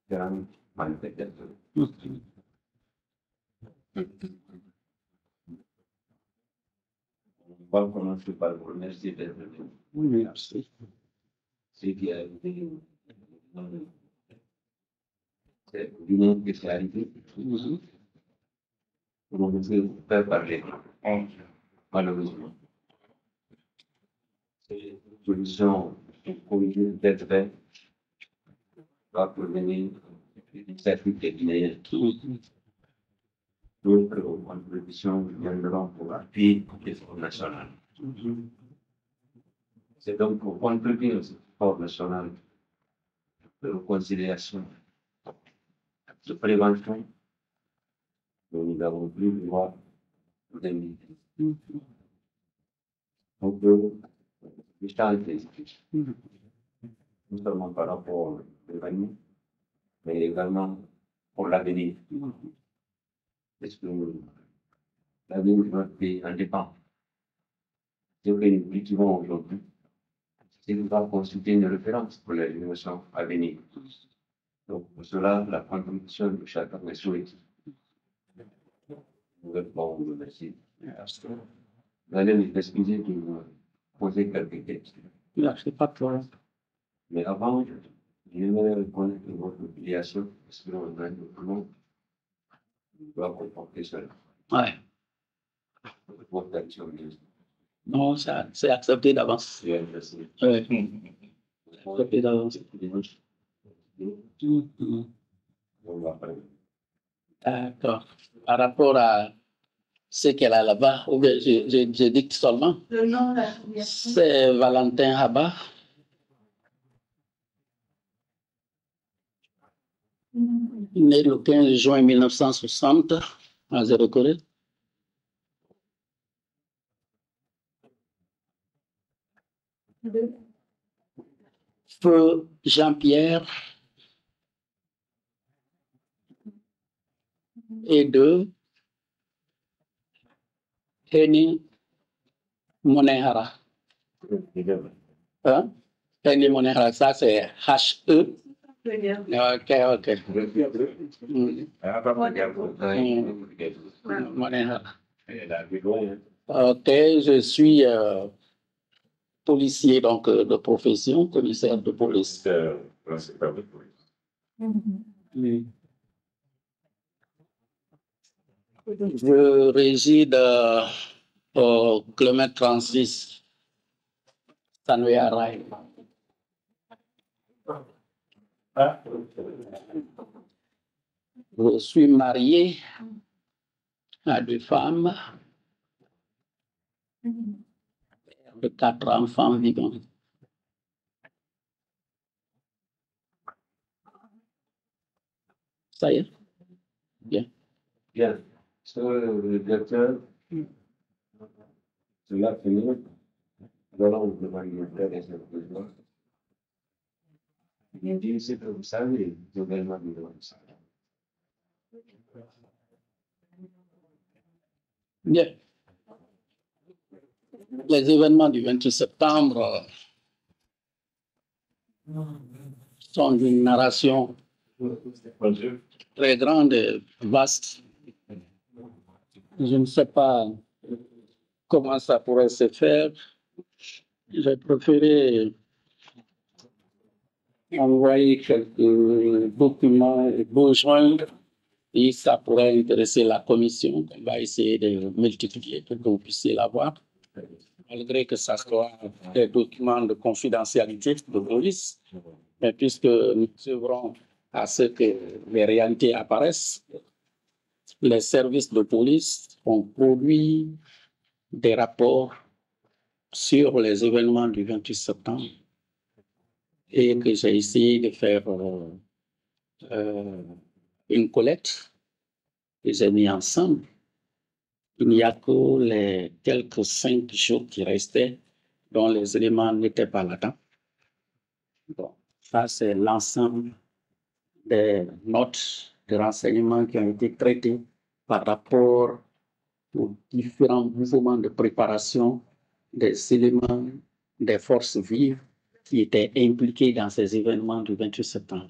grande manifestation. On va commencer par vous remercier d'être venu. Oui, merci. Ce qui a été c'est du monde qui s'est arrivé. On vous faire parler. Malheureusement. C'est une solution pour d'être faite va provenir d'une certaine guinéenne. D'autres contributions viendront pour appuyer l'effort national. C'est donc pour contribuer à cet effort national de réconciliation, de prévention, que nous avons plus le droit d'indemnité. Donc, le temps est expliqué. Non seulement par rapport à l'événement, mais également pour l'avenir. Parce que l'avenir de notre pays en dépend. Ce que nous cultivons aujourd'hui, c'est nous va constituer une référence pour les générations à venir. Donc, pour cela, la contribution de chacun est souhaitée. Nous vous remercier. Vous allez nous excuser de vous poser quelques questions. Merci, pas de problème. Mais avant, j'aimerais reconnaître votre filiation, parce que on a tout le monde doit comporter cela. Ouais. Votre action, Non, ça, c'est accepté d'avance. merci. Oui. Accepté d'avance. On va parler. D'accord. Par rapport à ce qu'elle a là-bas, ou bien je dicte seulement. Le nom, C'est Valentin Haba. Né le 15 juin 1960 à Zéro-Corée. Feu Jean-Pierre et de Henny Monehara. Hein? Henny Monehara, ça c'est H-E. Ok, ok. Monehara. Ok, je suis policier donc de profession, commissaire de police. Je réside au kilomètre 36, Sanoya Rai. Je suis marié à 2 femmes, père de 4 enfants vivants. Ça y est? Bien. Bien. Le directeur, cela finit. Nous allons vous demander de faire des interventions. Il dit, c'est que vous savez, les événements du 27. Bien. Les événements du 28 septembre sont d'une narration très grande et vaste. Je ne sais pas comment ça pourrait se faire. J'ai préféré envoyer quelques documents et besoins et ça pourrait intéresser la commission. On va essayer de multiplier pour que vous puissiez l'avoir, malgré que ça soit des documents de confidentialité de police. Mais puisque nous œuvrons à ce que les réalités apparaissent, les services de police ont produit des rapports sur les événements du 28 septembre et que j'ai essayé de faire une collecte que j'ai mis ensemble. Il n'y a que les quelques 5 jours qui restaient dont les éléments n'étaient pas là-dedans. Bon, ça, c'est l'ensemble des notes de renseignements qui ont été traitées par rapport aux différents mouvements de préparation des éléments des forces vives qui étaient impliqués dans ces événements du 28 septembre.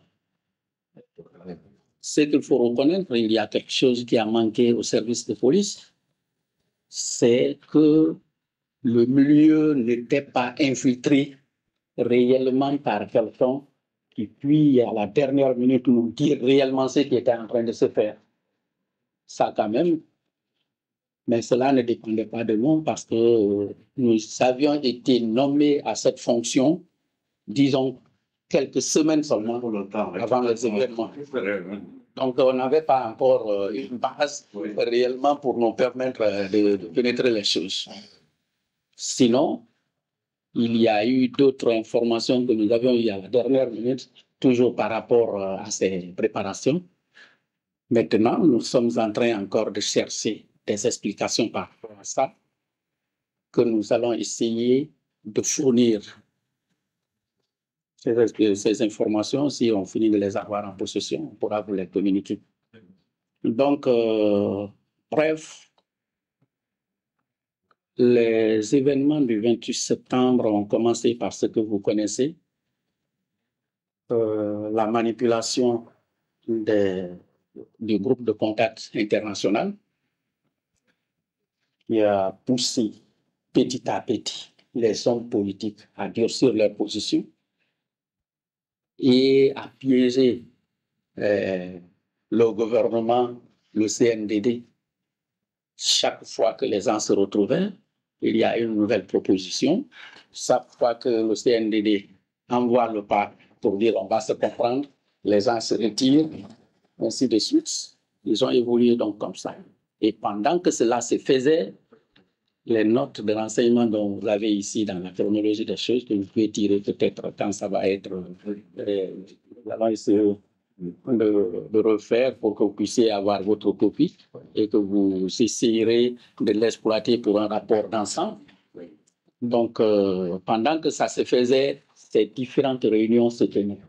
Ce qu'il faut reconnaître, il y a quelque chose qui a manqué au service de police, c'est que le milieu n'était pas infiltré réellement par quelqu'un qui puis à la dernière minute nous dire réellement ce qui était en train de se faire. Ça quand même, mais cela ne dépendait pas de nous parce que nous avions été nommés à cette fonction, disons, quelques semaines seulement avant les événements. Donc, on n'avait pas encore une base réellement pour nous permettre de pénétrer les choses. Sinon, il y a eu d'autres informations que nous avions eues à la dernière minute, toujours par rapport à ces préparations. Maintenant, nous sommes en train encore de chercher des explications par rapport à ça, que nous allons essayer de fournir ces informations. Si on finit de les avoir en possession, on pourra vous les communiquer. Donc, bref, les événements du 28 septembre ont commencé par ce que vous connaissez, la manipulation du groupe de contact international qui a poussé petit à petit les hommes politiques à durcir leur position et à piéger le gouvernement, le CNDD. Chaque fois que les gens se retrouvaient, il y a une nouvelle proposition. Chaque fois que le CNDD envoie le pas pour dire on va se comprendre, les gens se retirent, ainsi de suite. Ils ont évolué donc comme ça. Et pendant que cela se faisait, les notes de renseignement dont vous avez ici dans la chronologie des choses, que vous pouvez tirer peut-être quand ça va être, nous allons essayer de refaire pour que vous puissiez avoir votre copie et que vous essayerez de l'exploiter pour un rapport d'ensemble. Donc, pendant que ça se faisait, ces différentes réunions se tenaient.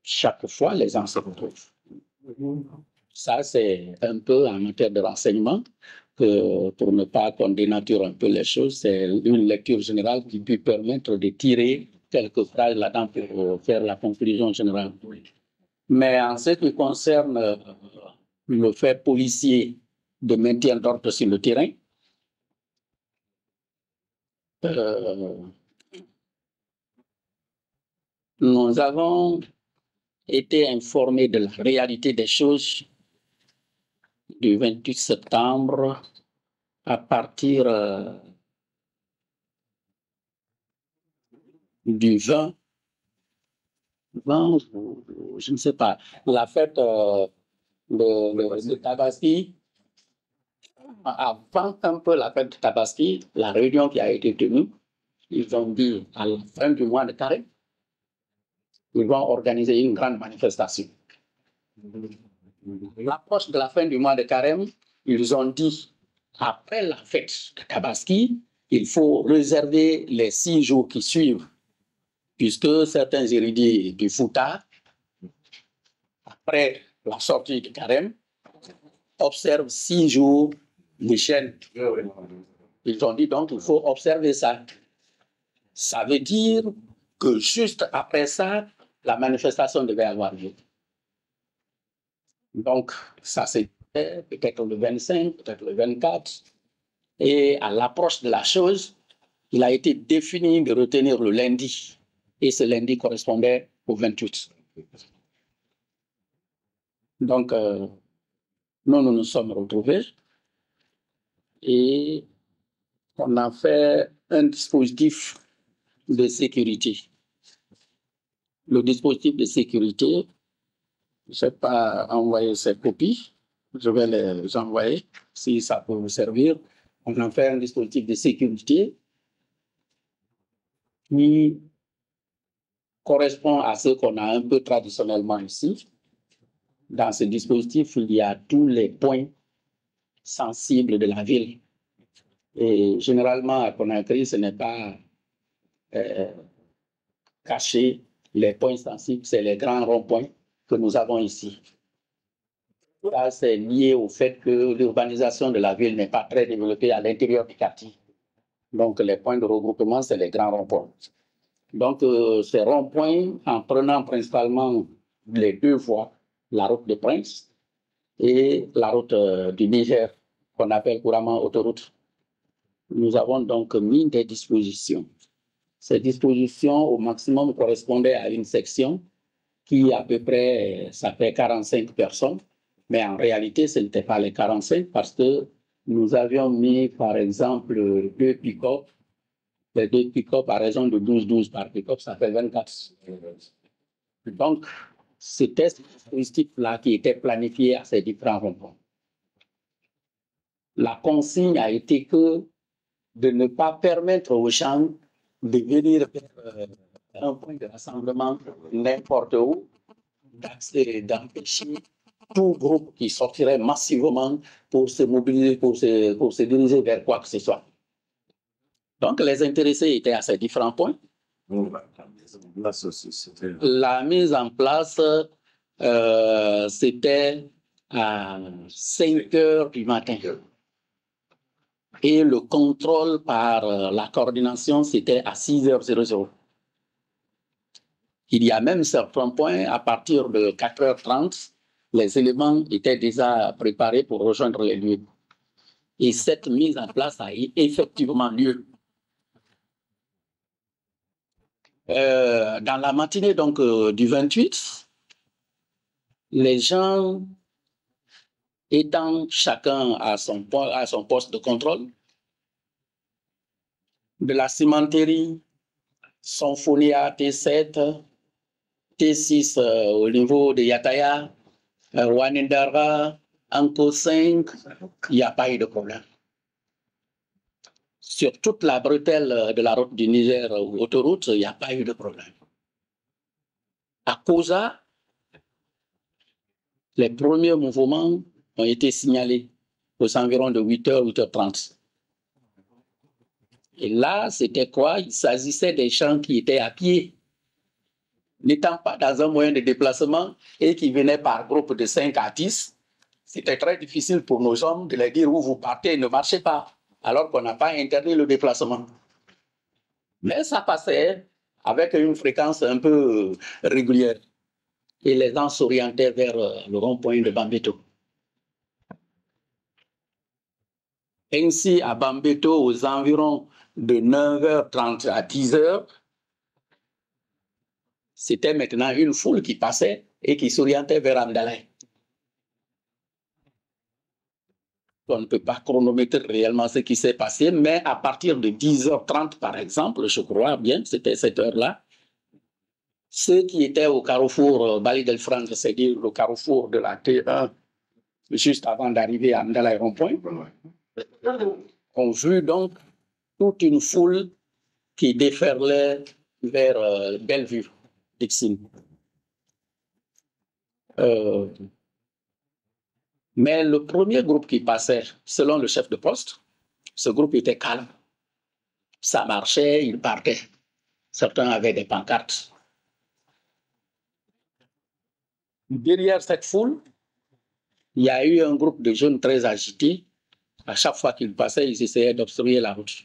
Chaque fois, les gens se retrouvent. Ça, c'est un peu en matière de renseignement, que pour ne pas qu'on dénature un peu les choses, c'est une lecture générale qui peut permettre de tirer quelques phrases là-dedans pour faire la conclusion générale. Mais en ce qui concerne le fait policier de maintien d'ordre sur le terrain, nous avons été informés de la réalité des choses du 28 septembre à partir du 20, je ne sais pas, la fête de Tabaski. Avant un peu la fête de Tabaski, la réunion qui a été tenue, ils ont dit à la fin du mois de Carême, ils vont organiser une grande manifestation. L'approche de la fin du mois de Carême, ils ont dit, après la fête de Tabaski, il faut réserver les 6 jours qui suivent, puisque certains érudits du Fouta, après la sortie de Carême, observent 6 jours de jeûne. Ils ont dit donc il faut observer ça. Ça veut dire que juste après ça, la manifestation devait avoir lieu. Donc, ça c'était peut-être le 25, peut-être le 24. Et à l'approche de la chose, il a été défini de retenir le lundi. Et ce lundi correspondait au 28. Donc, nous nous sommes retrouvés et on a fait un dispositif de sécurité. Le dispositif de sécurité, je n'ai pas envoyé ces copies, je vais les envoyer si ça peut vous servir. On a fait un dispositif de sécurité qui correspond à ce qu'on a un peu traditionnellement ici. Dans ce dispositif, il y a tous les points sensibles de la ville. Et généralement, à Conakry, ce n'est pas caché. Les points sensibles, c'est les grands ronds-points que nous avons ici. Ça, c'est lié au fait que l'urbanisation de la ville n'est pas très développée à l'intérieur du quartier. Donc, les points de regroupement, c'est les grands ronds-points. Donc, ces ronds-points, en prenant principalement les 2 voies, la route des Princes et la route du Niger, qu'on appelle couramment autoroute. Nous avons donc mis des dispositions. Ces dispositions, au maximum, correspondaient à une section qui, à peu près, ça fait 45 personnes. Mais en réalité, ce n'était pas les 45 parce que nous avions mis, par exemple, 2 pick-up. Les 2 pick-up à raison de 12 par pick-up, ça fait 24. Donc, c'était ce dispositif-là qui était planifié à ces différents ronds-points. La consigne a été que de ne pas permettre aux gens de venir vers un point de rassemblement n'importe où, d'empêcher tout groupe qui sortirait massivement pour se mobiliser, pour se diriger vers quoi que ce soit. Donc, les intéressés étaient à ces différents points. La mise en place, c'était à 5 heures du matin. Et le contrôle par la coordination, c'était à 6h00. Il y a même certains points, à partir de 4h30, les éléments étaient déjà préparés pour rejoindre les lieux. Et cette mise en place a eu effectivement lieu. Dans la matinée donc, du 28, les gens étant chacun à son poste de contrôle, de la cimenterie, Sonfonia T7, T6 au niveau de Yataya, Wanindara, Anko 5, il n'y a pas eu de problème. Sur toute la bretelle de la route du Niger ou autoroute, il n'y a pas eu de problème. À Koza, les premiers mouvements ont été signalés aux environs de 8h, 8h30. Et là, c'était quoi? Il s'agissait des gens qui étaient à pied, n'étant pas dans un moyen de déplacement et qui venaient par groupe de 5 à 10. C'était très difficile pour nos hommes de leur dire où vous partez, ne marchez pas, alors qu'on n'a pas interdit le déplacement. Mais ça passait avec une fréquence un peu régulière. Et les gens s'orientaient vers le rond-point de Bambeto. Ainsi, à Bambeto, aux environs de 9h30 à 10h, c'était maintenant une foule qui passait et qui s'orientait vers Amdalaï. On ne peut pas chronométrer réellement ce qui s'est passé, mais à partir de 10h30, par exemple, je crois bien, c'était cette heure-là, ceux qui étaient au carrefour Bali del France, c'est-à-dire le carrefour de la T1, juste avant d'arriver à Amdalaï rond-point, ont vu donc toute une foule qui déferlait vers Bellevue, Dixine. Mais le premier groupe qui passait, selon le chef de poste, ce groupe était calme. Ça marchait, il partait. Certains avaient des pancartes. Derrière cette foule, il y a eu un groupe de jeunes très agités. À chaque fois qu'ils passaient, ils essayaient d'obstruer la route.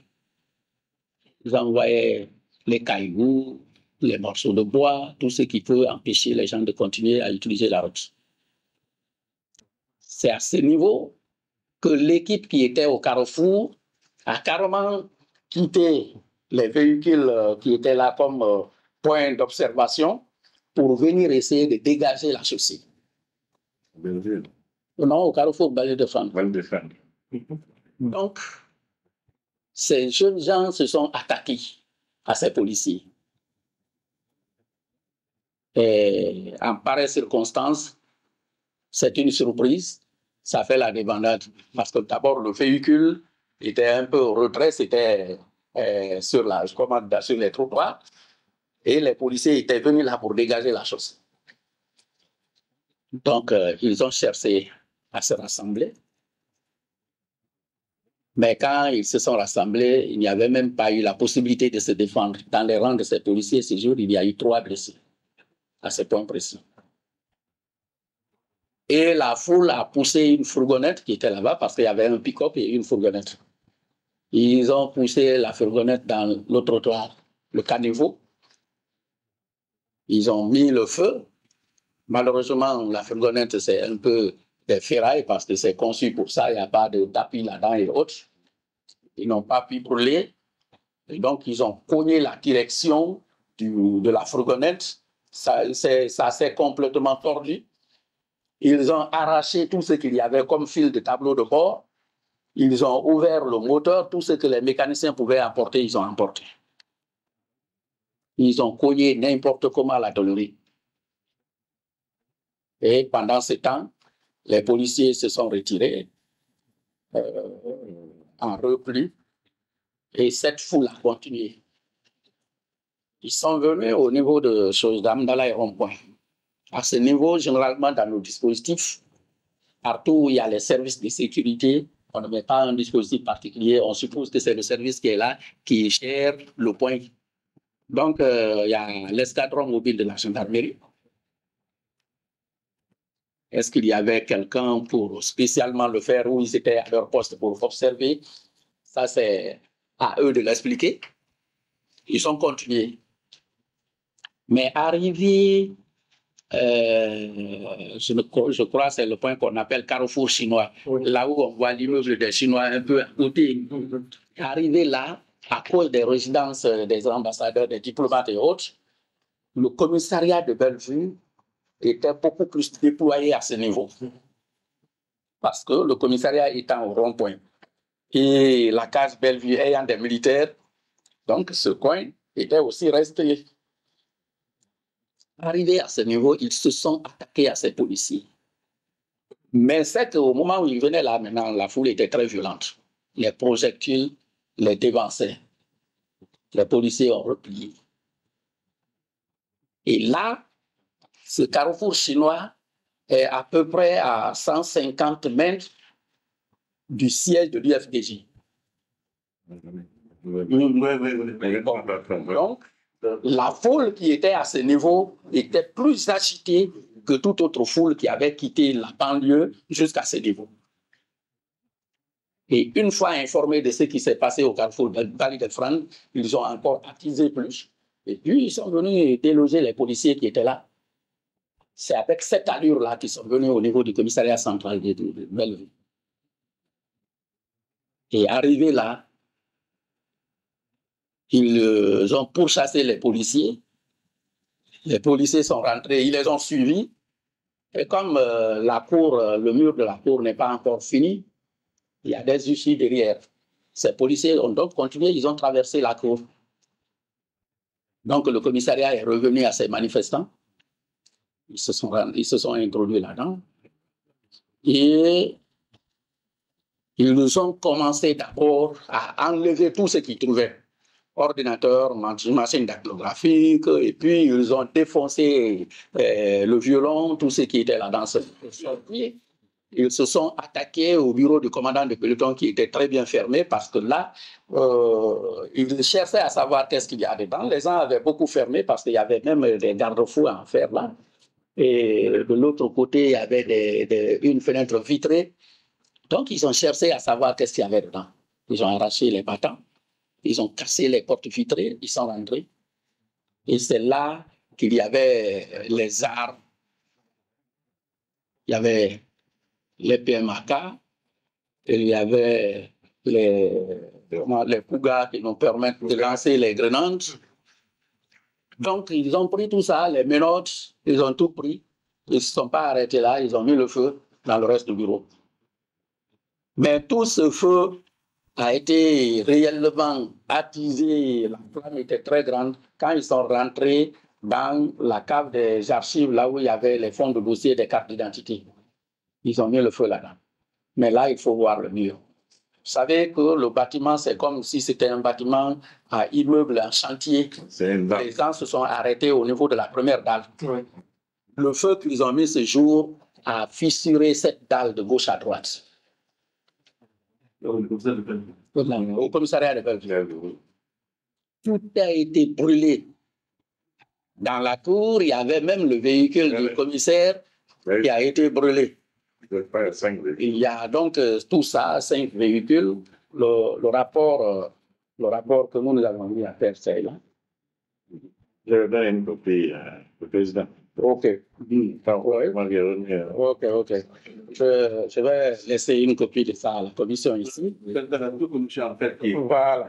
Ils envoyaient les cailloux, les morceaux de bois, tout ce qui peut empêcher les gens de continuer à utiliser la route. C'est à ce niveau que l'équipe qui était au carrefour a carrément quitté les véhicules qui étaient là comme point d'observation pour venir essayer de dégager la chaussée. Belleville. Non, au carrefour Bali de France. Donc, ces jeunes gens se sont attaqués à ces policiers. Et en pareille circonstance, c'est une surprise. Ça fait la débandade. Parce que d'abord, le véhicule était un peu au retrait, c'était sur les trottoirs. Et les policiers étaient venus là pour dégager la chose. Donc, ils ont cherché à se rassembler. Mais quand ils se sont rassemblés, il n'y avait même pas eu la possibilité de se défendre. Dans les rangs de ces policiers, ce jour, il y a eu 3 blessés à ce point précis. Et la foule a poussé une fourgonnette qui était là-bas parce qu'il y avait un pick-up et une fourgonnette. Ils ont poussé la fourgonnette dans le trottoir, le caniveau. Ils ont mis le feu Malheureusement, la fourgonnette, c'est un peu des ferrailles parce que c'est conçu pour ça. Il n'y a pas de tapis là-dedans et autres. Ils n'ont pas pu brûler. Et donc, ils ont cogné la direction de la fourgonnette. Ça s'est complètement tordu. Ils ont arraché tout ce qu'il y avait comme fil de tableau de bord. Ils ont ouvert le moteur. Tout ce que les mécaniciens pouvaient apporter, ils ont emporté. Ils ont cogné n'importe comment la tôlerie. Et pendant ce temps, les policiers se sont retirés en repli. Et cette foule a continué. Ils sont venus au niveau de Amdala et Rond-Point. À ce niveau, généralement, dans nos dispositifs, partout où il y a les services de sécurité, on ne met pas un dispositif particulier. On suppose que c'est le service qui est là, qui gère le point. Donc, il y a l'escadron mobile de la gendarmerie. Est-ce qu'il y avait quelqu'un pour spécialement le faire où ils étaient à leur poste pour observer? Ça, c'est à eux de l'expliquer. Ils ont continué. Mais arrivé, je crois que c'est le point qu'on appelle Carrefour chinois, là où on voit l'immeuble des Chinois un peu à côté. Arrivé là, à cause des résidences des ambassadeurs, des diplomates et autres, le commissariat de Bellevue était beaucoup plus déployé à ce niveau. Parce que le commissariat étant au rond-point et la case Bellevue ayant des militaires, donc ce coin était aussi resté. Arrivés à ce niveau, ils se sont attaqués à ces policiers. Mais c'est qu'au moment où ils venaient là, maintenant, la foule était très violente. Les projectiles les dévançaient. Les policiers ont replié. Et là, ce carrefour chinois est à peu près à 150 mètres du siège de l'UFDJ. Donc, la foule qui était à ce niveau était plus agitée que toute autre foule qui avait quitté la banlieue jusqu'à ce niveau. Et une fois informés de ce qui s'est passé au carrefour de Bali de Fran, ils ont encore attisé plus. Et puis, ils sont venus déloger les policiers qui étaient là. C'est avec cette allure-là qu'ils sont venus au niveau du commissariat central de Bellevue. Et arrivés là, ils ont pourchassé les policiers. Les policiers sont rentrés, ils les ont suivis. Et comme le mur de la cour n'est pas encore fini, il y a des issues derrière. Ces policiers ont donc continué, ils ont traversé la cour. Donc le commissariat est revenu à ces manifestants. Ils se sont introduits là-dedans. Et ils ont commencé d'abord à enlever tout ce qu'ils trouvaient. Ordinateur, machine dactylographique, et puis ils ont défoncé le violon, tout ce qui était là-dedans. Ils se sont attaqués au bureau du commandant de peloton qui était très bien fermé parce que là, ils cherchaient à savoir qu'est-ce qu'il y a dedans. Les gens avaient beaucoup fermé parce qu'il y avait même des garde-fous à en faire là. Et de l'autre côté, il y avait une fenêtre vitrée. Donc, ils ont cherché à savoir qu'est-ce qu'il y avait dedans. Ils ont arraché les battants. Ils ont cassé les portes vitrées, ils sont rentrés. Et c'est là qu'il y avait les armes. Il y avait les PMAK, il y avait les pougas qui nous permettent de lancer les grenades. Donc, ils ont pris tout ça, les menottes, ils ont tout pris. Ils ne se sont pas arrêtés là, ils ont mis le feu dans le reste du bureau. Mais tout ce feu a été réellement attisé, la flamme était très grande quand ils sont rentrés dans la cave des archives, là où il y avait les fonds de dossier des cartes d'identité. Ils ont mis le feu là-dedans. Mais là, il faut voir le mur. Vous savez que le bâtiment, c'est comme si c'était un bâtiment à immeuble, un chantier. Les gens se sont arrêtés au niveau de la première dalle. Oui. Le feu qu'ils ont mis ce jour a fissuré cette dalle de gauche à droite. Au commissariat de Bellevue. Tout a été brûlé. Dans la cour, il y avait même le véhicule du commissaire qui a été brûlé. Il y a donc tout ça, 5 véhicules. Le rapport que nous avons mis à faire, c'est là. Je vais donner une copie au président. Ok. Donc, ouais. Ok, ok. Je vais laisser une copie de ça à la commission ici. Voilà.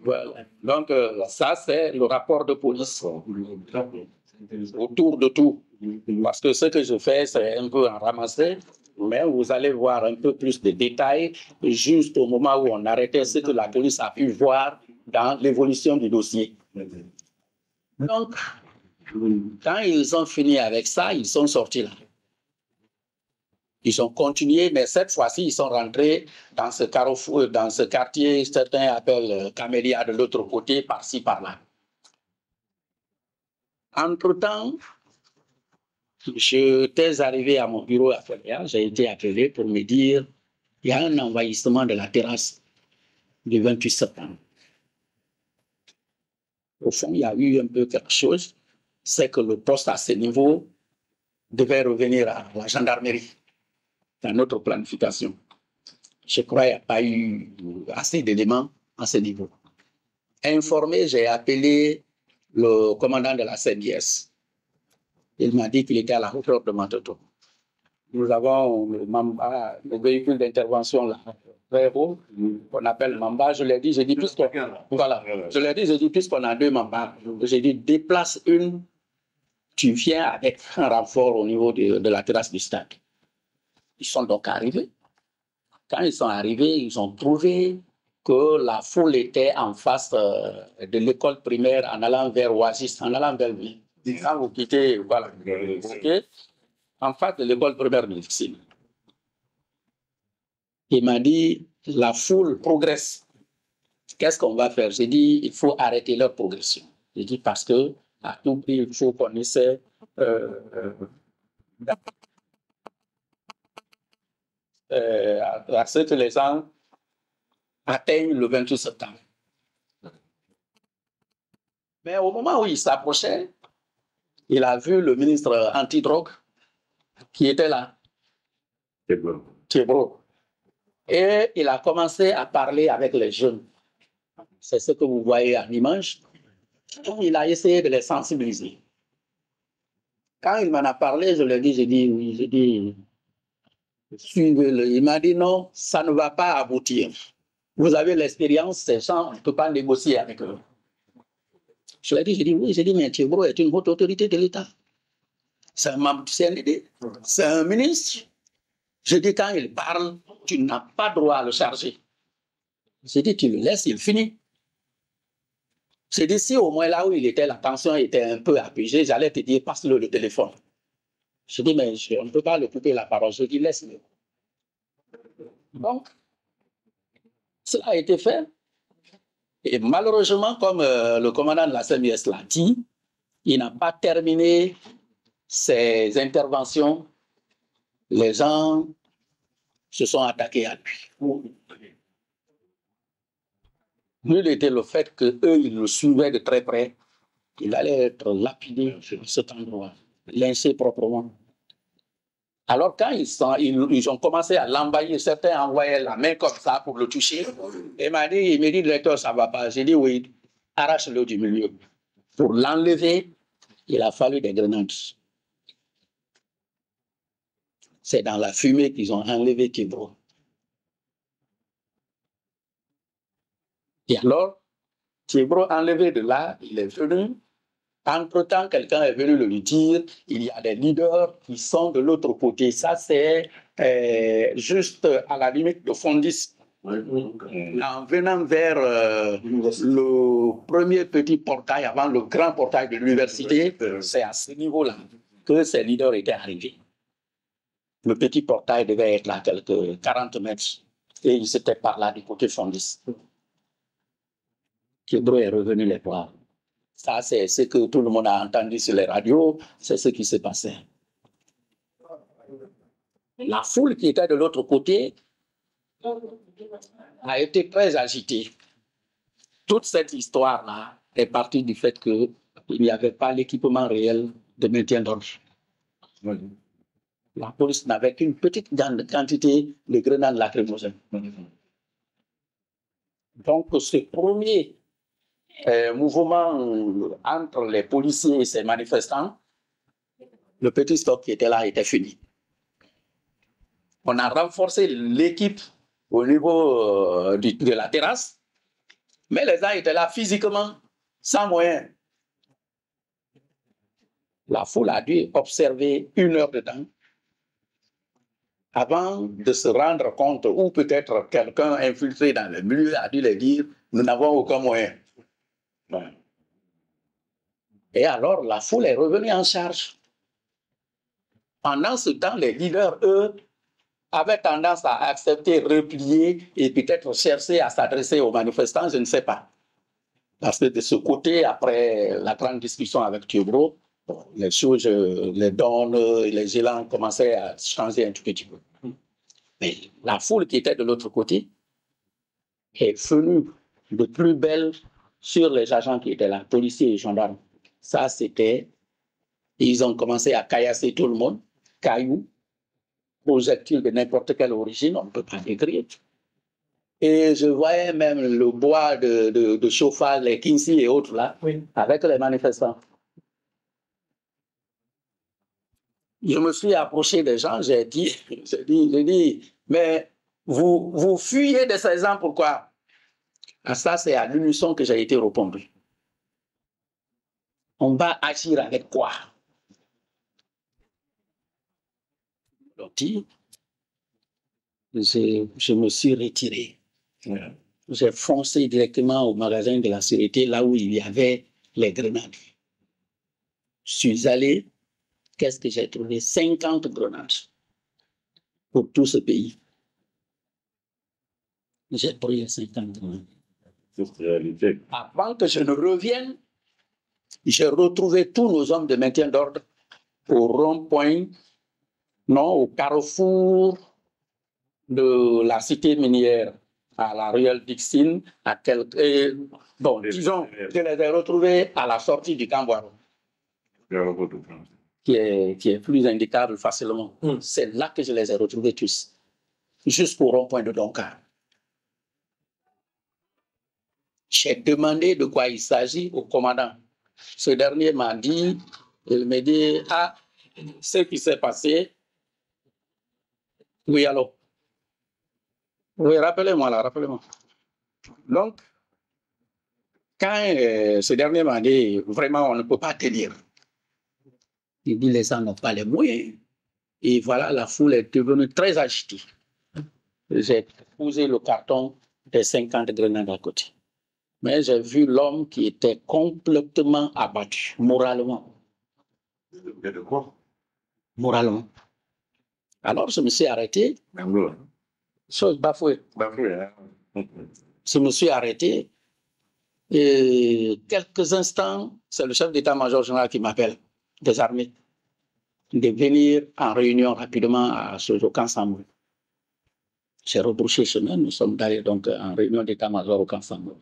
Voilà. Donc, ça, c'est le rapport de police autour de tout. Parce que ce que je fais, c'est un peu en ramasser, mais vous allez voir un peu plus de détails juste au moment où on arrêtait ce que la police a pu voir dans l'évolution du dossier. Donc, quand ils ont fini avec ça, ils sont sortis là. Ils ont continué, mais cette fois-ci, ils sont rentrés dans ce carrefour, dans ce quartier, certains appellent Camélia de l'autre côté, par-ci, par-là. Entre-temps, j'étais arrivé à mon bureau à Folia, j'ai été appelé pour me dire il y a un envahissement de la terrasse du 28 septembre. Au fond, il y a eu un peu quelque chose, c'est que le poste à ce niveau devait revenir à la gendarmerie dans notre planification. Je crois qu'il n'y a pas eu assez d'éléments à ce niveau. Informé, j'ai appelé le commandant de la CNIS. Il m'a dit qu'il était à la hauteur de Matoto. Nous avons le véhicule d'intervention là, très haut, qu'on appelle Mamba. Je lui ai dit, puisqu'on a deux Mamba, j'ai dit, déplace une, tu viens avec un renfort au niveau de la terrasse du stade. Ils sont donc arrivés. Quand ils sont arrivés, ils ont trouvé que la foule était en face de l'école primaire en allant vers Oasis, en allant vers lui. Quand vous quittez, voilà, okay, en face de l'école primaire de Lixine. Il m'a dit, la foule progresse. Qu'est-ce qu'on va faire? J'ai dit, il faut arrêter leur progression. J'ai dit, parce que à tout prix, il faut qu'on essaie à ce que les gens atteignent le 28 septembre. Mais au moment où il s'approchait, il a vu le ministre anti-drogue qui était là, Thiebro. Et il a commencé à parler avec les jeunes. C'est ce que vous voyez en image. Il a essayé de les sensibiliser. Quand il m'en a parlé, je lui ai dit, suivez-le. Il m'a dit non, ça ne va pas aboutir. Vous avez l'expérience, ces gens, on ne peut pas négocier avec eux. Je lui ai dit, oui, mais Thiebro est une haute autorité de l'État. C'est un membre du CNDD, c'est un ministre. Je dis, quand il parle, tu n'as pas droit à le charger. J'ai dit, tu le laisses, il finit. J'ai dit, si au moins là où il était, la tension était un peu apaisée, j'allais te dire, passe-le le téléphone. Je dis, mais on ne peut pas le couper la parole. Je dis, laisse-le. Donc, cela a été fait. Et malheureusement, comme le commandant de la CMS l'a dit, il n'a pas terminé ses interventions. Les gens se sont attaqués à lui. Nul était le fait qu'eux, ils le suivaient de très près. Il allait être lapidé sur cet endroit, lynché proprement. Alors, quand ils ont commencé à l'envahir, certains envoyaient la main comme ça pour le toucher. Il m'a dit, directeur, ça ne va pas. J'ai dit, oui, arrache-le du milieu. Pour l'enlever, il a fallu des grenades. C'est dans la fumée qu'ils ont enlevé Thiebro. Et alors, Thiebro enlevé de là, il est venu. Entre-temps, quelqu'un est venu lui dire, il y a des leaders qui sont de l'autre côté. Ça, c'est juste à la limite de Fondis. En venant vers le premier petit portail avant le grand portail de l'université, c'est à ce niveau-là que ces leaders étaient arrivés. Le petit portail devait être là, quelques 40 mètres. Et ils étaient par là du côté Fondis. Thiebro est revenu les voir. Ça, c'est ce que tout le monde a entendu sur les radios, c'est ce qui s'est passé. La foule qui était de l'autre côté a été très agitée. Toute cette histoire-là est partie du fait qu'il n'y avait pas l'équipement réel de maintien d'ordre. La police n'avait qu'une petite quantité de grenades lacrymogènes. Donc, ce premier mouvement entre les policiers et ces manifestants, le petit stop qui était là était fini. On a renforcé l'équipe au niveau de la terrasse, mais les gens étaient là physiquement, sans moyens. La foule a dû observer 1 heure de temps avant de se rendre compte, ou peut-être quelqu'un infiltré dans le milieu a dû leur dire, nous n'avons aucun moyen. Et alors, la foule est revenue en charge. Pendant ce temps, les leaders, eux, avaient tendance à accepter, replier et peut-être chercher à s'adresser aux manifestants, je ne sais pas. Parce que de ce côté, après la grande discussion avec Thiobro, les choses, les dons, les élans commençaient à changer un tout petit peu. Mais la foule qui était de l'autre côté est venue de plus belle sur les agents qui étaient là, policiers et gendarmes. Ça, c'était... Ils ont commencé à caillasser tout le monde, cailloux, projectiles de n'importe quelle origine, on ne peut pas décrire. Et je voyais même le bois de chauffage, les Kinsey et autres là, oui, avec les manifestants. Je me suis approché des gens, j'ai dit, mais vous fuyez de ces gens, pourquoi? À ça, c'est à l'unisson que j'ai été répondu. On va agir avec quoi? Donc, je me suis retiré. J'ai foncé directement au magasin de la sécurité, là où il y avait les grenades. Je suis allé, qu'est-ce que j'ai trouvé? 50 grenades pour tout ce pays. J'ai pris les 50 grenades. Avant que je ne revienne, j'ai retrouvé tous nos hommes de maintien d'ordre au rond-point, non, au carrefour de la cité minière, à la Royal Dixon, bon, disons, je les ai retrouvés à la sortie du Camboiro, qui est plus indicable facilement. C'est là que je les ai retrouvés tous, jusqu'au rond-point de Donka. J'ai demandé de quoi il s'agit au commandant. Ce dernier m'a dit, il m'a dit, ah, ce qui s'est passé, oui, alors. Oui, rappelez-moi là, rappelez-moi. Donc, quand ce dernier m'a dit, vraiment, on ne peut pas tenir. Il dit, les gens n'ont pas les moyens. Et voilà, la foule est devenue très agitée. J'ai posé le carton des 50 grenades à côté. Mais j'ai vu l'homme qui était complètement abattu, moralement. De quoi? Moralement. Alors, je me suis arrêté. Chose bafouée. Je me suis arrêté. Et quelques instants, c'est le chef d'état-major général qui m'appelle, des armées, de venir en réunion rapidement à Sojo-Camp Samour. J'ai rebrouché chemin, nous sommes allés donc en réunion d'état-major au Camp Samour.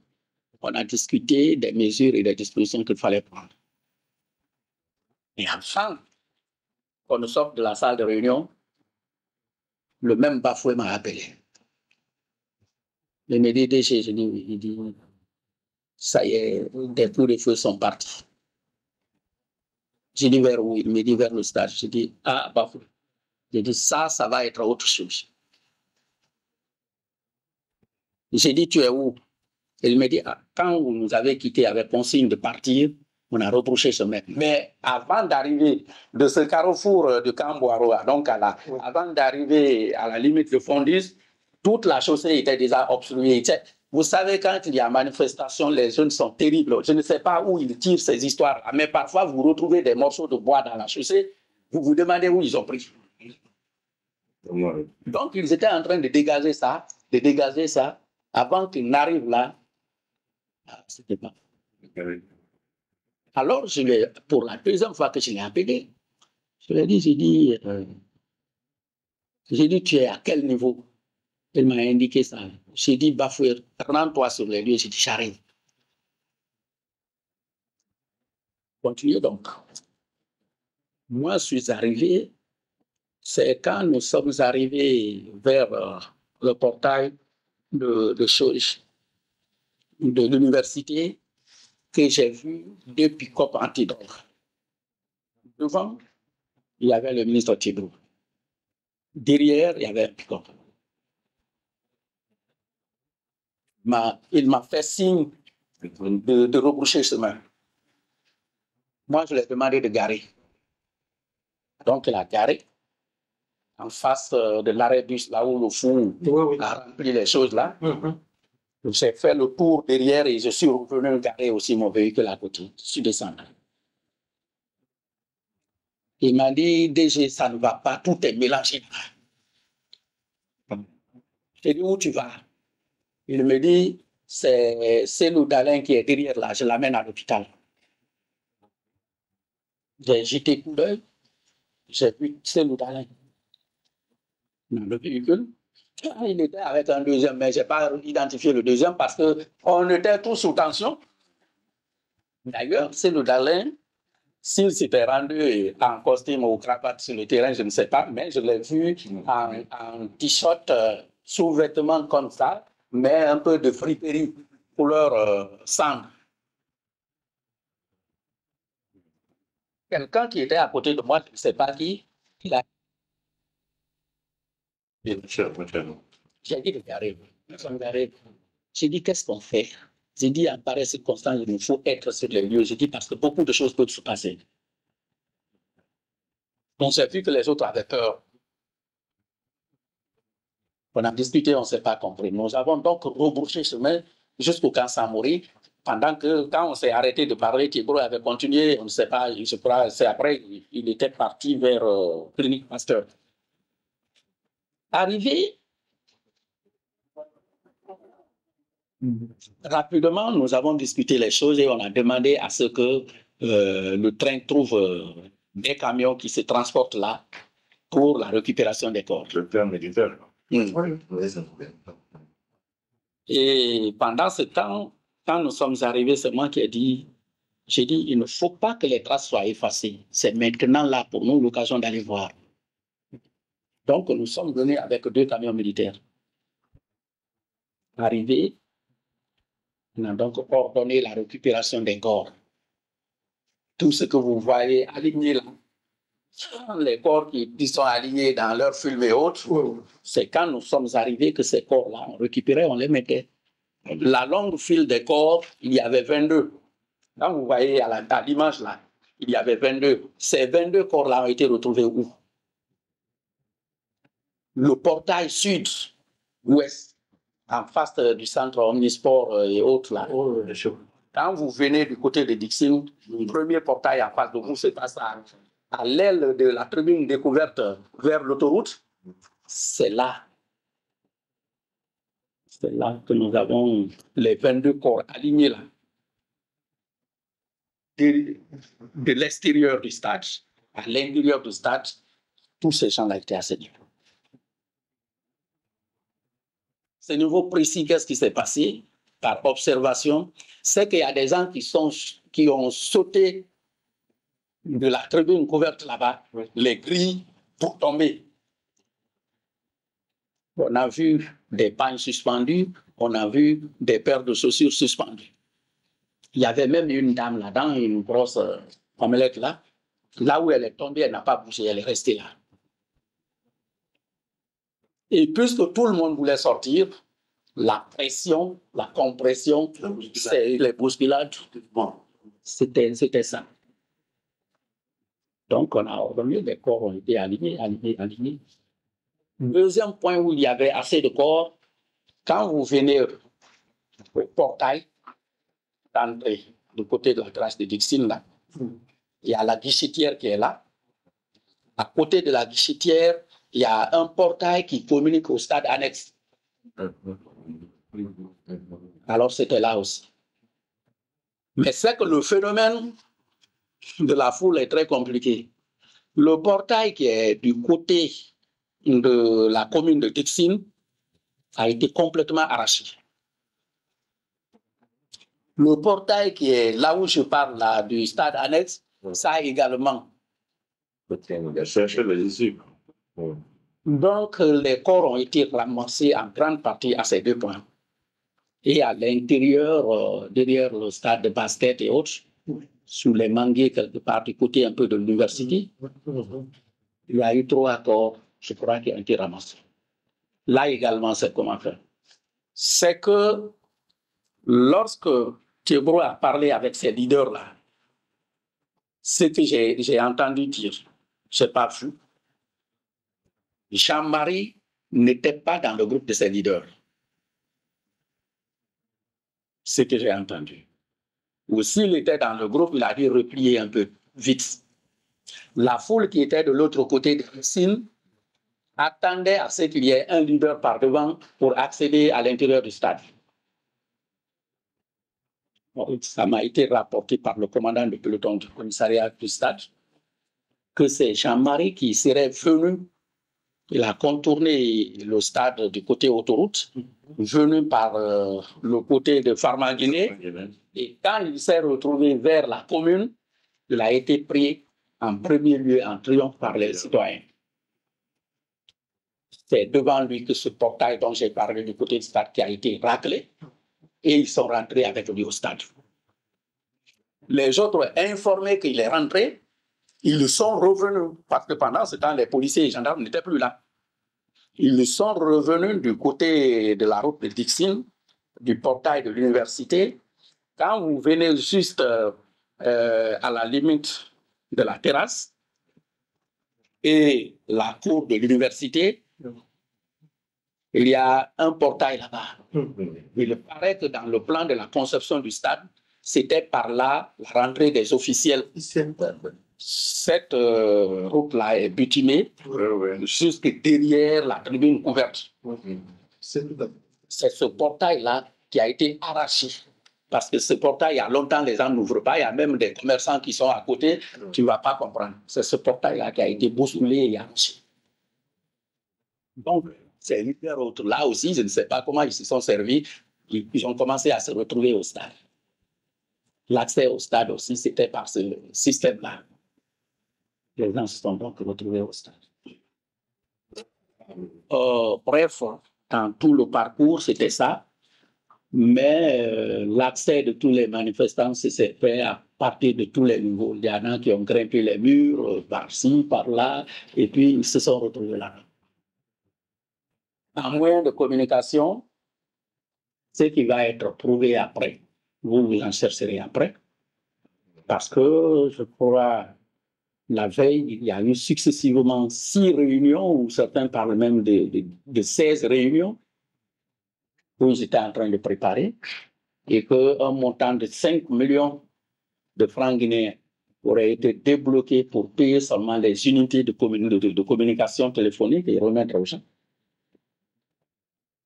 On a discuté des mesures et des dispositions qu'il fallait prendre. Et enfin, quand nous sortons de la salle de réunion, le même bafoué m'a appelé. Il me dit, je dis oui, il dit, ça y est, des coups de feu sont partis. J'ai dit vers où? Il me dit vers le stade. J'ai dit, ah, bafoué. J'ai dit, ça va être autre chose. J'ai dit, tu es où? Il me dit, ah, quand vous nous avez quittés avec consigne de partir, on a reproché ce mec. Mais avant d'arriver de ce carrefour de Camboiro, donc avant d'arriver à la limite de Fondis, toute la chaussée était déjà obstruée. Vous savez, quand il y a manifestation, les jeunes sont terribles. Je ne sais pas où ils tirent ces histoires-là, mais parfois vous retrouvez des morceaux de bois dans la chaussée, vous vous demandez où ils ont pris. Donc ils étaient en train de dégager ça, avant qu'ils n'arrivent là. C'était pas. Alors, pour la deuxième fois que je l'ai appelé, je lui ai dit, tu es à quel niveau? Il m'a indiqué ça. J'ai dit, Bafoué, rends-toi sur les lieux. J'ai dit, j'arrive. Continuez donc. Moi, je suis arrivé, c'est quand nous sommes arrivés vers le portail de l'université, que j'ai vu 2 pick-up antidrogue. Devant, il y avait le ministre Thibault. Derrière, il y avait un pick-up. Il m'a fait signe de rebrousser le chemin. Moi, je lui ai demandé de garer. Donc, il a garé en face de l'arrêt bus, là où le fou a rempli les choses là. J'ai fait le tour derrière et je suis revenu garer aussi mon véhicule à côté. Je suis descendu. Il m'a dit, DG, ça ne va pas, tout est mélangé. J'ai dit, où tu vas? Il me dit, c'est le Dalin qui est derrière là, je l'amène à l'hôpital. J'ai jeté coup d'œil, j'ai vu c'est le Dalin dans le véhicule. Il était avec un deuxième, mais je n'ai pas identifié le deuxième parce qu'on était tous sous tension. D'ailleurs, c'est le Dalin, s'il s'était rendu en costume ou cravate sur le terrain, je ne sais pas, mais je l'ai vu en t-shirt, sous-vêtements comme ça, mais un peu de friperie, couleur sang. Quelqu'un qui était à côté de moi, je ne sais pas qui, il a. J'ai dit de garer. J'ai dit, qu'est-ce qu'on fait? J'ai dit, en pareille circonstance, il nous faut être sur les lieux. J'ai dit, parce que beaucoup de choses peuvent se passer. Donc, j'ai vu que les autres avaient peur. On a discuté, on ne s'est pas compris. Nous avons donc rebrouché chemin jusqu'au camp Samori. Pendant que, quand on s'est arrêté de parler, Thibault avait continué, on ne sait pas, je crois, c'est après, il était parti vers Clinique Pasteur. Arrivé, rapidement, nous avons discuté les choses et on a demandé à ce que le train trouve des camions qui se transportent là pour la récupération des corps. Le terme militaire. Et pendant ce temps, quand nous sommes arrivés, c'est moi qui ai dit, j'ai dit, il ne faut pas que les traces soient effacées. C'est maintenant là pour nous l'occasion d'aller voir. Donc, nous sommes venus avec 2 camions militaires. Arrivés, on a donc ordonné la récupération des corps. Tout ce que vous voyez aligné là, les corps qui sont alignés dans leur film et autres, c'est quand nous sommes arrivés que ces corps-là, on récupérait, on les mettait. La longue file des corps, il y avait 22. Quand vous voyez à l'image là, il y avait 22. Ces 22 corps-là ont été retrouvés où? Le portail sud-ouest, en face du centre omnisport et autres là. Quand vous venez du côté de Dixon, le premier portail en face de vous, c'est à l'aile de la tribune découverte vers l'autoroute. C'est là. C'est là que nous avons les 22 corps alignés là. De l'extérieur du stade à l'intérieur du stade, tous ces gens-là étaient à ce niveau. Ce niveau précis, qu'est-ce qui s'est passé? Par observation, c'est qu'il y a des gens qui ont sauté de la tribune couverte là-bas, les grilles pour tomber. On a vu des pagnes suspendues, on a vu des paires de chaussures suspendues. Il y avait même une dame là-dedans, une grosse omelette là où elle est tombée, elle n'a pas bougé, elle est restée là. Et puisque tout le monde voulait sortir, la pression, la compression, les bousculades, bon, c'était ça. Donc, on a ordonné, les corps ont été alignés. Deuxième point où il y avait assez de corps, quand vous venez au portail d'entrée du côté de la grâce de Dixon, là, il y a la guichetière qui est là. À côté de la guichetière, il y a un portail qui communique au stade annexe. Alors, c'était là aussi. Mais c'est que le phénomène de la foule est très compliqué. Le portail qui est du côté de la commune de Dixon a été complètement arraché. Le portail qui est là où je parle, là, du stade annexe, ça également. Donc, les corps ont été ramassés en grande partie à ces 2 points. Et à l'intérieur, derrière le stade de basket et autres, sous les manguiers quelque part du côté un peu de l'université, il y a eu 3 corps, je crois, qui ont été ramassés. Là également, c'est comment faire. C'est que lorsque Thiebro a parlé avec ces leaders-là, ce que j'ai entendu dire, je n'ai pas vu. Jean-Marie n'était pas dans le groupe de ces leaders. Ce que j'ai entendu. Ou s'il était dans le groupe, il a dû replier un peu vite. La foule qui était de l'autre côté de Racine attendait à ce qu'il y ait un leader par devant pour accéder à l'intérieur du stade. Bon, ça m'a été rapporté par le commandant de peloton du commissariat du stade que c'est Jean-Marie qui serait venu. Il a contourné le stade du côté autoroute, venu par le côté de Farmanguiné. Et quand il s'est retrouvé vers la commune, il a été pris en premier lieu en triomphe par les citoyens. C'est devant lui que ce portail dont j'ai parlé du côté du stade qui a été raclé et ils sont rentrés avec lui au stade. Les autres informés qu'il est rentré, ils sont revenus parce que pendant ce temps, les policiers et les gendarmes n'étaient plus là. Ils sont revenus du côté de la route de Dixine, du portail de l'université. Quand vous venez juste à la limite de la terrasse et la cour de l'université, il y a un portail là-bas. Il paraît que dans le plan de la conception du stade, c'était par là la rentrée des officiels. Cette route-là est bitumée jusque derrière la tribune couverte. C'est ce portail-là qui a été arraché. Parce que ce portail, il y a longtemps, les gens n'ouvrent pas. Il y a même des commerçants qui sont à côté. Tu ne vas pas comprendre. C'est ce portail-là qui a été bousculé et arraché. Donc, c'est hyper autre. Là aussi, je ne sais pas comment ils se sont servis. Ils ont commencé à se retrouver au stade. L'accès au stade aussi, c'était par ce système-là. Les gens se sont donc retrouvés au stade. Bref, dans tout le parcours, c'était ça. Mais l'accès de tous les manifestants s'est fait à partir de tous les niveaux. Il y en a qui ont grimpé les murs, par-ci, par-là, et puis ils se sont retrouvés là. En moyen de communication, ce qui va être prouvé après, vous en chercherez après, parce que je crois, la veille, il y a eu successivement 6 réunions, ou certains parlent même de 16 réunions, où ils étaient en train de préparer, et qu'un montant de 5 millions de francs guinéens aurait été débloqué pour payer seulement les unités de communication téléphonique et remettre aux gens.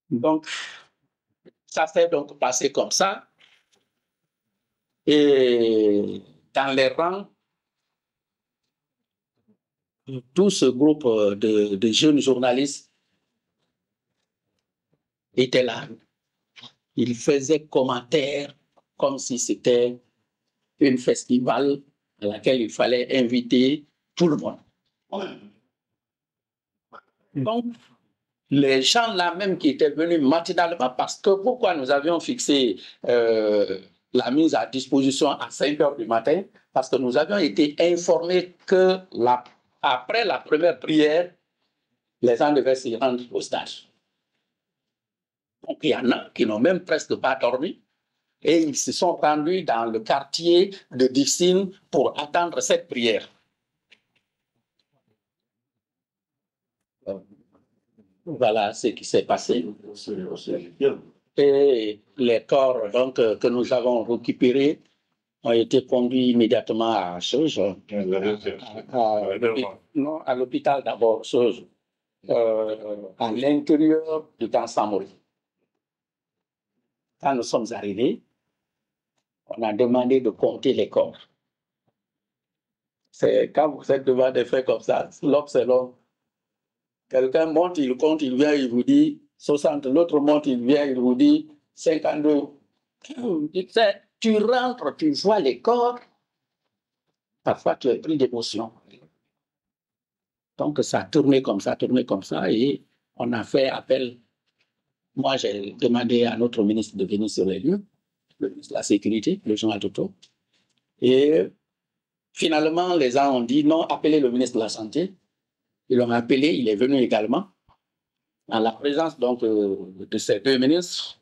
Donc, ça s'est donc passé comme ça. Et dans les rangs, tout ce groupe de jeunes journalistes était là. Ils faisaient commentaires comme si c'était un festival à laquelle il fallait inviter tout le monde. Donc, les gens là même qui étaient venus matinalement, parce que pourquoi nous avions fixé la mise à disposition à 5 heures du matin? Parce que nous avions été informés que après la première prière, les gens devaient s'y rendre au stade. Donc il y en a qui n'ont même presque pas dormi et ils se sont rendus dans le quartier de Dixine pour attendre cette prière. Voilà ce qui s'est passé. Et les corps donc, que nous avons récupérés ont été conduits immédiatement à Seuge, à l'hôpital d'abord, Seuge, à l'intérieur du camp Samori. Quand nous sommes arrivés, on a demandé de compter les corps. C'est quand vous êtes devant des faits comme ça, l'homme c'est l'homme. Quelqu'un monte, il compte, il vient, il vous dit 60. L'autre monte, il vient, il vous dit 52. Tu rentres, tu vois les corps. Parfois, tu es pris d'émotion. Donc, ça tournait comme ça, et on a fait appel moi, j'ai demandé à notre ministre de venir sur les lieux, le ministre de la Sécurité, le général Toto. Et finalement, les gens ont dit non, appelez le ministre de la Santé. Ils l'ont appelé, il est venu également. En la présence donc de ces deux ministres,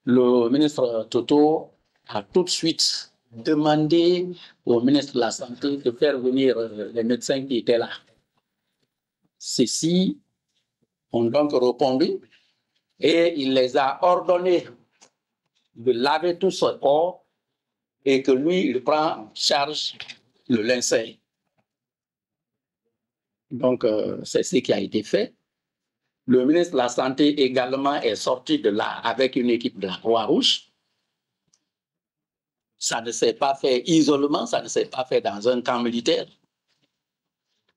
le ministre Toto a tout de suite demandé au ministre de la Santé de faire venir les médecins qui étaient là. Ceux-ci ont donc répondu et il les a ordonnés de laver tout ce corps et que lui, il prend en charge le linceul. Donc, c'est ce qui a été fait. Le ministre de la Santé également est sorti de là avec une équipe de la Croix-Rouge. Ça ne s'est pas fait isolement, ça ne s'est pas fait dans un camp militaire.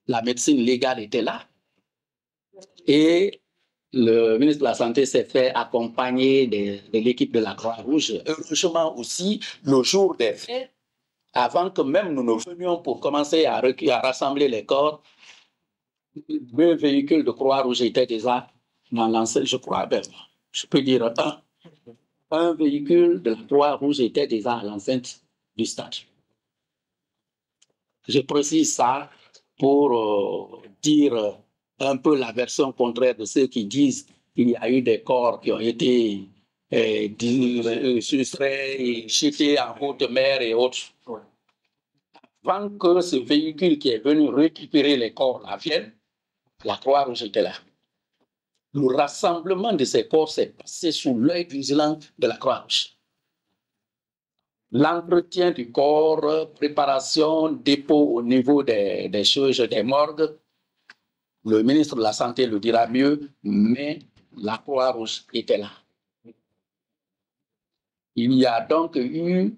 La médecine légale était là. Et le ministre de la Santé s'est fait accompagner de l'équipe de la Croix-Rouge. Heureusement aussi, le jour des faits, avant que même nous ne venions pour commencer à rassembler les corps, 2 véhicules de Croix-Rouge étaient déjà dans l'enceinte, je crois, je peux dire un véhicule de la Croix-Rouge était déjà à l'enceinte du stade. Je précise ça pour dire un peu la version contraire de ceux qui disent qu'il y a eu des corps qui ont été sustraits et jetés en haute mer et autres. Avant que ce véhicule qui est venu récupérer les corps la vienne, la Croix-Rouge était là. Le rassemblement de ces corps s'est passé sous l'œil vigilant de la Croix-Rouge. L'entretien du corps, préparation, dépôt au niveau des choses, des morgues, le ministre de la Santé le dira mieux, mais la Croix-Rouge était là. Il y a donc eu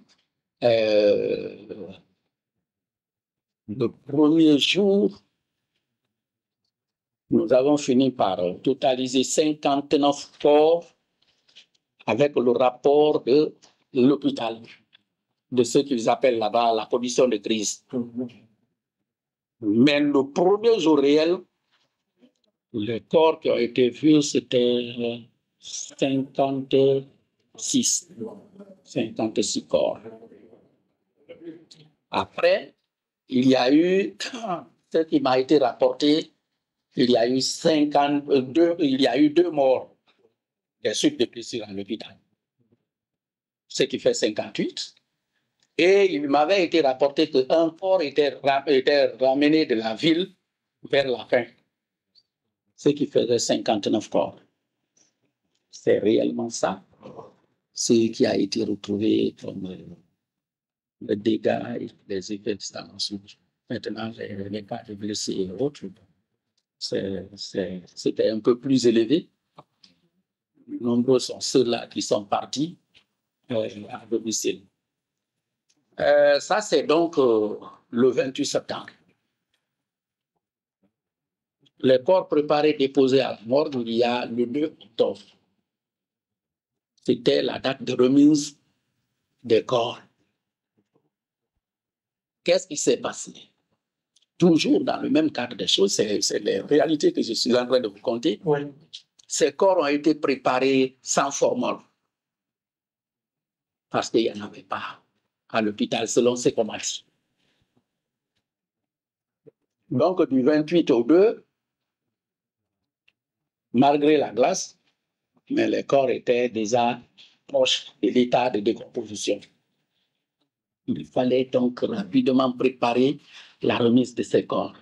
le premier jour, nous avons fini par totaliser 59 corps avec le rapport de l'hôpital, de ce qu'ils appellent là-bas la commission de crise. Mais le premier jour réel, les corps qui ont été vus, c'était 56 corps. Après, il y a eu, ce qui m'a été rapporté, il y a eu 2 morts des suites de blessures à l'hôpital, ce qui fait 58. Et il m'avait été rapporté qu'un corps était ramené de la ville vers la fin, ce qui faisait 59 corps. C'est réellement ça, ce qui a été retrouvé comme les dégâts et les effets de stagnation. Maintenant, les cas de blessés et autres, c'était un peu plus élevé. Nombreux sont ceux-là qui sont partis à domicile. Ça, c'est donc le 28 septembre. Les corps préparés déposés à la morgue, il y a le 2 octobre. C'était la date de remise des corps. Qu'est-ce qui s'est passé? Toujours dans le même cadre des choses, c'est les réalités que je suis en train de vous conter. Oui. Ces corps ont été préparés sans formol, parce qu'il n'y en avait pas à l'hôpital, selon ce qu'on m'a dit. Donc, du 28 au 2, malgré la glace, mais les corps étaient déjà proches de l'état de décomposition. Il fallait donc rapidement préparer la remise de ces corps.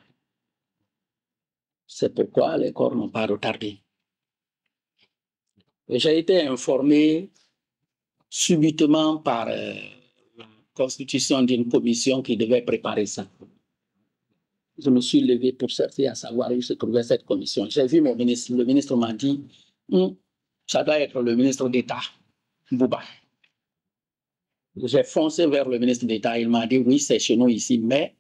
C'est pourquoi les corps n'ont pas retardé. J'ai été informé subitement par la constitution d'une commission qui devait préparer ça. Je me suis levé pour chercher à savoir où se trouvait cette commission. J'ai vu mon ministre, le ministre m'a dit ça doit être le ministre d'État, Bouba. J'ai foncé vers le ministre d'État, il m'a dit oui, c'est chez nous ici, mais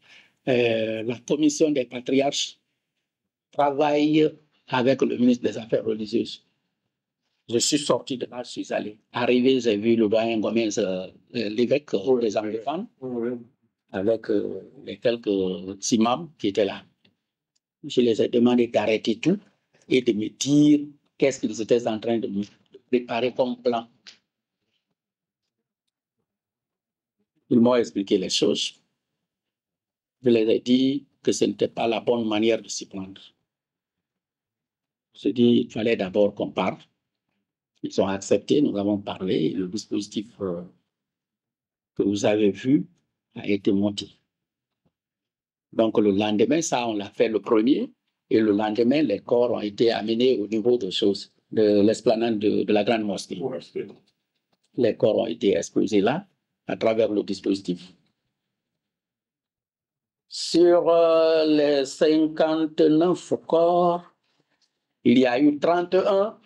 la commission des patriarches travaille avec le ministre des Affaires religieuses. Je suis sorti de là, je suis allé. Arrivé, j'ai vu le doyen Gomez, l'évêque des anglophones, avec les quelques imams qui étaient là. Je les ai demandé d'arrêter tout et de me dire qu'est-ce qu'ils étaient en train de me préparé comme plan. Ils m'ont expliqué les choses. Je leur ai dit que ce n'était pas la bonne manière de s'y prendre. Je dis qu'il fallait d'abord qu'on parle. Ils ont accepté, nous avons parlé. Le dispositif que vous avez vu a été monté. Donc le lendemain, ça, on l'a fait le premier. Et le lendemain, les corps ont été amenés au niveau de l'esplanade de la Grande Mosquée. Les corps ont été exposés là, à travers le dispositif. Sur les 59 corps, il y a eu 31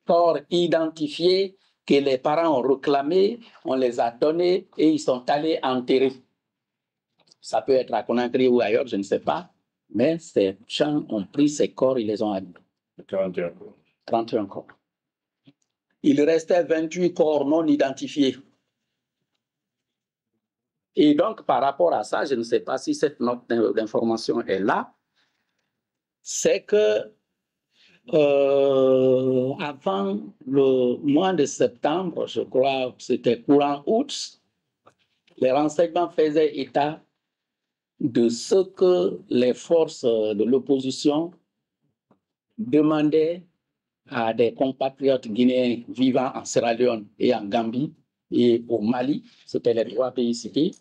corps identifiés que les parents ont réclamés, on les a donnés et ils sont allés enterrer. Ça peut être à Conakry ou ailleurs, je ne sais pas, mais ces gens ont pris ces corps, ils les ont amenés. 41 corps. 31 corps. Il restait 28 corps non identifiés. Et donc, par rapport à ça, je ne sais pas si cette note d'information est là, c'est que avant le mois de septembre, je crois que c'était courant août, les renseignements faisaient état de ce que les forces de l'opposition demandaient à des compatriotes guinéens vivant en Sierra Leone et en Gambie et au Mali, c'était les trois pays cités,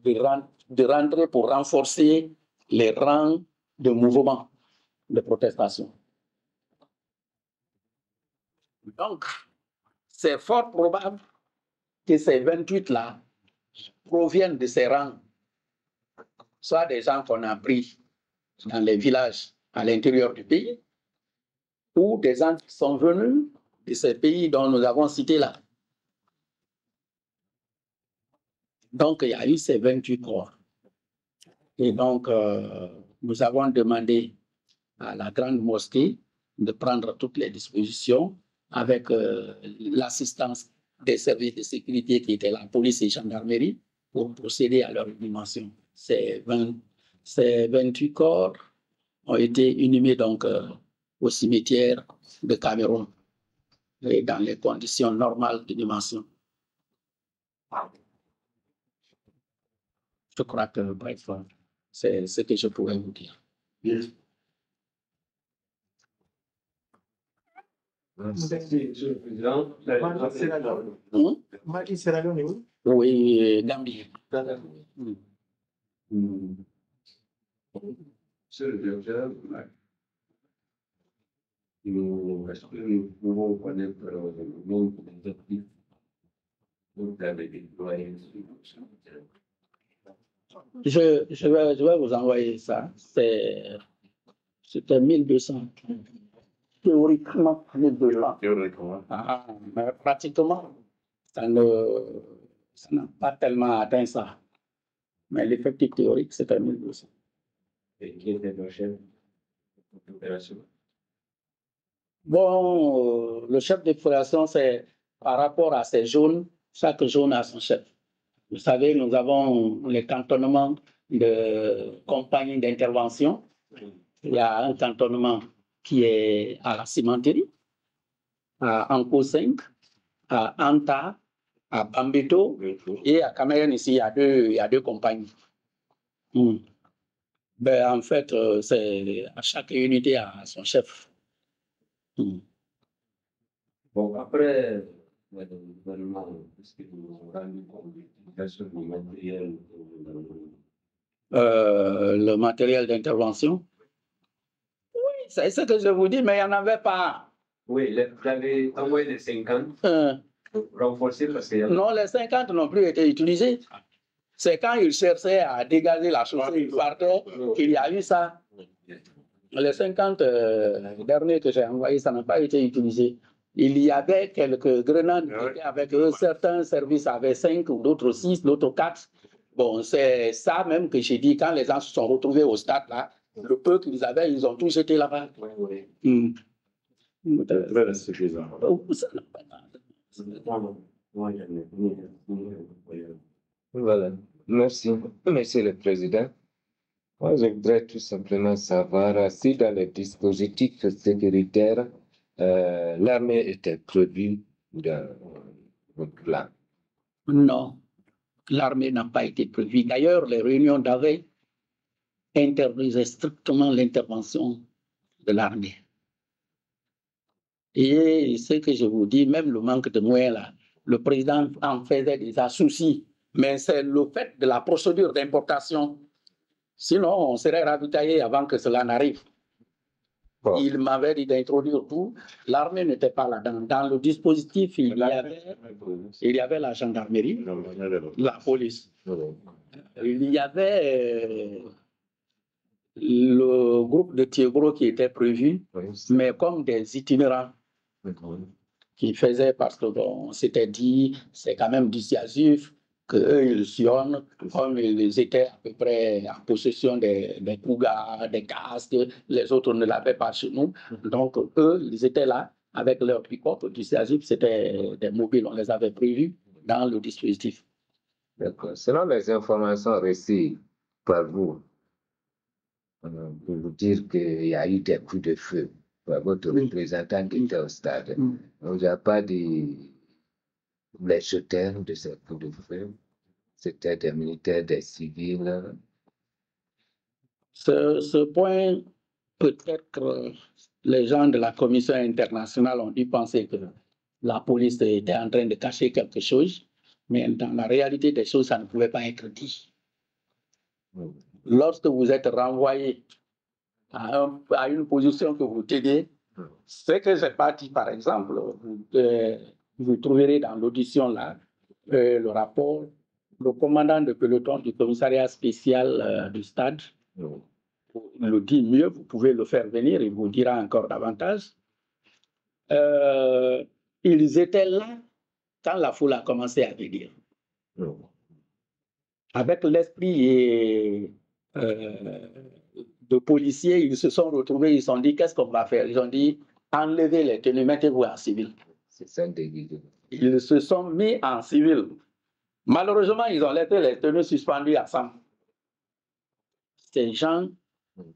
de rentrer pour renforcer les rangs de mouvements de protestation. Donc, c'est fort probable que ces 28-là proviennent de ces rangs, soit des gens qu'on a pris dans les villages à l'intérieur du pays, ou des gens qui sont venus de ces pays dont nous avons cité là. Donc, il y a eu ces 28 corps. Et donc, nous avons demandé à la grande mosquée de prendre toutes les dispositions avec l'assistance des services de sécurité qui étaient la police et gendarmerie pour procéder à leur inhumation. Ces 28 corps ont été inhumés donc au cimetière de Cameroun et dans les conditions normales d'inhumation. Je crois que, bref, c'est ce que je pourrais vous dire. Merci, Monsieur le Président. Mali, Sierra Leone, oui. Oui, Gambie. Monsieur le Directeur, est-ce que nous pouvons connaître le nombre des actifs que vous avez déployés sur le terrain? Je vais vous envoyer ça. C'était 1200. Théoriquement, 1200. Théoriquement. Mais pratiquement, ça n'a pas tellement atteint ça. Mais l'effectif théorique, c'était 1200. Et qui était le chef d'opération? Bon, le chef d'opération, c'est par rapport à ces zones, chaque zone a son chef. Vous savez, nous avons les cantonnements de compagnies d'intervention. Il y a un cantonnement qui est à la cimenterie, à Anko 5, à Anta, à Bambeto et à Cameroun. Ici, il y a deux compagnies. Ben, en fait, à chaque unité a son chef. Bon, après, le gouvernement, est-ce que vous vous rendez compte de l'utilisation du matériel? Le matériel d'intervention? Oui, c'est ce que je vous dis, mais il n'y en avait pas. Oui, vous avez envoyé les 50 renforcés parce que... Non, les 50 n'ont plus été utilisés. C'est quand ils cherchaient à dégager la chaussée, ils partaient, qu'il y a eu ça. Les 50 derniers que j'ai envoyés, ça n'a pas été utilisé. Il y avait quelques grenades qui étaient avec eux. Certains services avaient 5, d'autres 6, d'autres 4. Bon, c'est ça même que j'ai dit, quand les gens se sont retrouvés au stade, là, le peu qu'ils avaient, ils ont tout jeté là-bas. Très suffisant. Voilà. Merci, Monsieur le Président. Moi, je voudrais tout simplement savoir si dans les dispositifs sécuritaires, l'armée était prévue dans votre plan? Non, l'armée n'a pas été prévue. D'ailleurs, les réunions d'avant interdisaient strictement l'intervention de l'armée. Et ce que je vous dis, même le manque de moyens là, le président en faisait déjà souci. Mais c'est le fait de la procédure d'importation. Sinon, on serait ravitaillé avant que cela n'arrive. Bon. Il m'avait dit d'introduire tout. L'armée n'était pas là-dedans. Dans le dispositif, il y avait la gendarmerie, la police. Il y avait le groupe de Tiegro qui était prévu, mais comme des itinérants qui faisaient parce qu'on s'était dit c'est quand même dissuasif qu'eux ils sillonnent, comme ils étaient à peu près en possession des pougas, des casques, les autres ne l'avaient pas chez nous. Donc eux, ils étaient là avec leur pick-up dissuasif, c'était des mobiles, on les avait prévus dans le dispositif. D'accord. Selon les informations reçues par vous, pour vous dire qu'il y a eu des coups de feu par votre représentant qui était au stade, on vous a pas dit les jeteurs de ces coups de feu. C'était des militaires, des civils. Ce point, peut-être que les gens de la commission internationale ont dû penser que la police était en train de cacher quelque chose, mais dans la réalité des choses, ça ne pouvait pas être dit. Lorsque vous êtes renvoyé à une position que vous tenez, ce que j'ai pas dit, par exemple, vous trouverez dans l'audition là, le rapport, le commandant de peloton du commissariat spécial du stade, il le dit mieux, vous pouvez le faire venir, il vous dira encore davantage. Ils étaient là quand la foule a commencé à venir. Avec l'esprit de policiers, ils se sont retrouvés, ils se sont dit qu'est-ce qu'on va faire? Ils ont dit enlevez les tenues, mettez-vous en civil. C'est ça, déguisé. Ils se sont mis en civil. Malheureusement, ils ont laissé les tenues suspendues ensemble. Ces gens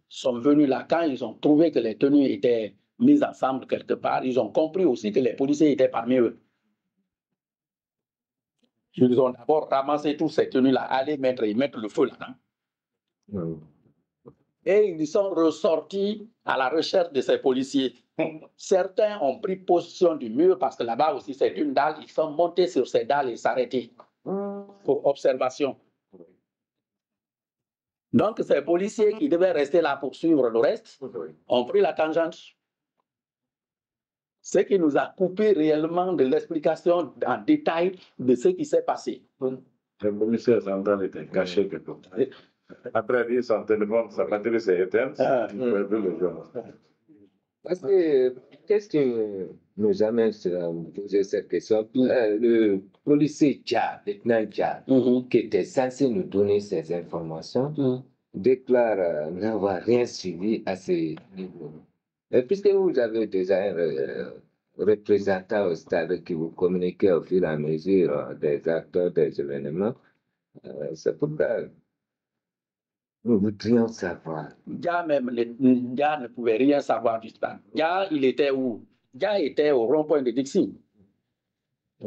sont venus là quand ils ont trouvé que les tenues étaient mises ensemble quelque part. Ils ont compris aussi que les policiers étaient parmi eux. Ils ont d'abord ramassé toutes ces tenues-là, allé mettre le feu là-dedans. Et ils sont ressortis à la recherche de ces policiers. Certains ont pris position du mur parce que là-bas aussi c'est une dalle. Ils sont montés sur ces dalles et s'arrêtaient pour observation. Donc ces policiers qui devaient rester là pour suivre le reste ont pris la tangente. Ce qui nous a coupé réellement de l'explication en détail de ce qui s'est passé. Le commissaire central était caché quelque part. Après, il son téléphone, sa batterie s'est éteinte. Il ne pouvait plus le joindre. Parce que, qu'est-ce qui nous amène à poser cette question? Le policier Tchad, lieutenant Tchad, qui était censé nous donner ces informations, déclare n'avoir rien suivi à ce niveau. Et puisque vous avez déjà un représentant au stade qui vous communique au fur et à mesure des acteurs, des événements, c'est pourquoi nous voudrions savoir. Dia ne pouvait rien savoir du stade. Dia, il était où? Dia était au rond-point de Dixie.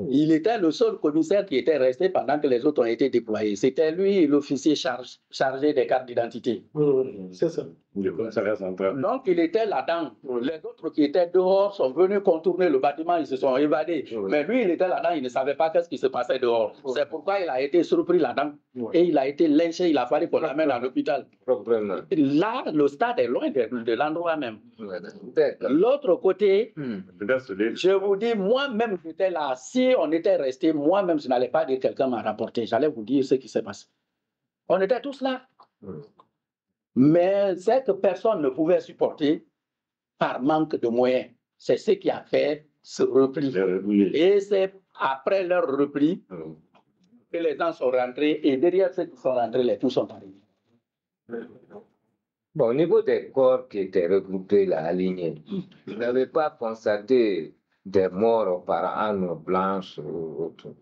Il était le seul commissaire qui était resté pendant que les autres ont été déployés. C'était lui l'officier chargé des cartes d'identité. C'est ça. Le commissariat central. Donc il était là-dedans. Les autres qui étaient dehors sont venus contourner le bâtiment, ils se sont évadés. Mais lui, il était là-dedans, il ne savait pas qu'est-ce qui se passait dehors. C'est pourquoi il a été surpris là-dedans. Et il a été lynché, il a fallu qu'on l'amène à l'hôpital. Là, le stade est loin de l'endroit même. L'autre côté, je vous dis, moi-même, j'étais là. Si on était resté, moi-même, je n'allais pas dire quelqu'un m'a rapporté. J'allais vous dire ce qui s'est passé. On était tous là. Mais c'est que personne ne pouvait supporter par manque de moyens. C'est ce qui a fait ce repli. Et c'est après leur repli que les gens sont rentrés. Et derrière ceux qui sont rentrés, les tous sont arrivés. Bon, au niveau des corps qui étaient regroupés là, alignés, vous n'avez pas constaté des morts par arme blanche ou autre?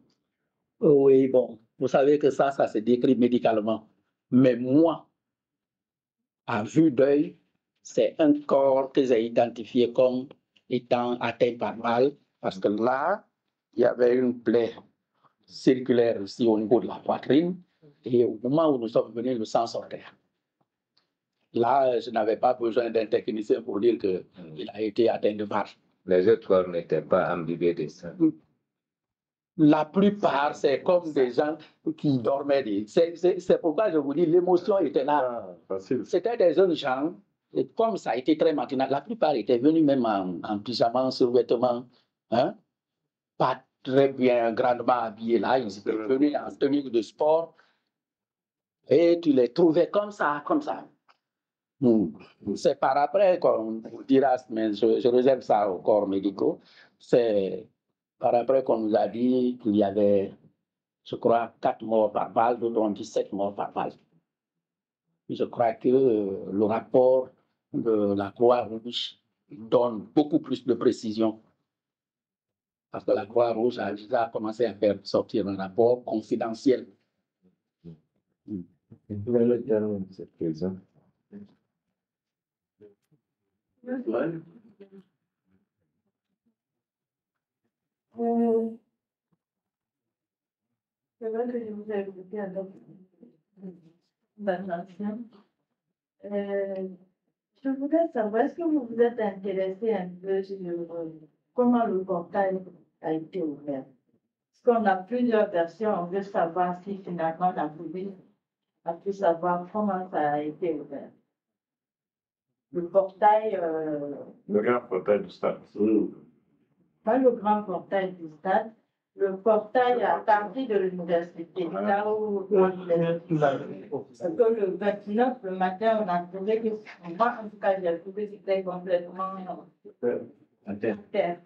Oui, bon, vous savez que ça se décrit médicalement. Mais moi, à vue d'œil, c'est un corps que j'ai identifié comme étant atteint par balle, parce que là, il y avait une plaie circulaire ici au niveau de la poitrine. Et au moment où nous sommes venus, le sang sortait. Là, je n'avais pas besoin d'un technicien pour dire qu'il a été atteint de VAR. Les autres corps n'étaient pas imbibés de sang. La plupart, c'est comme des gens qui dormaient. C'est pourquoi je vous dis, l'émotion était là. C'était des jeunes gens, et comme ça a été très matinal, la plupart étaient venus même en pyjama, en survêtement, hein? Pas très bien, grandement habillés là. Ils étaient venus en tenue de sport. Et tu les trouvais comme ça, comme ça. C'est par après qu'on vous dira, mais je réserve ça aux corps médicaux, c'est par après qu'on nous a dit qu'il y avait, je crois, 4 morts par balle, d'autres ont dit 7 morts par balle. Je crois que le rapport de la Croix-Rouge donne beaucoup plus de précision. Parce que la Croix-Rouge a déjà commencé à faire sortir un rapport confidentiel. Le terme de cette prison. C'est vrai que je vous ai écouté avec attention. Je voudrais savoir, est-ce que vous vous êtes intéressé un peu sur comment le portail a été ouvert? Parce qu'on a plusieurs versions, on veut savoir si finalement la police a pu savoir comment ça a été ouvert. Le portail. Le grand portail du stade. Pas le grand portail du stade, le portail à partir de l'université, là où parce que le 29, le matin, on a trouvé que, moi en tout cas, j'ai trouvé que c'était complètement à terre.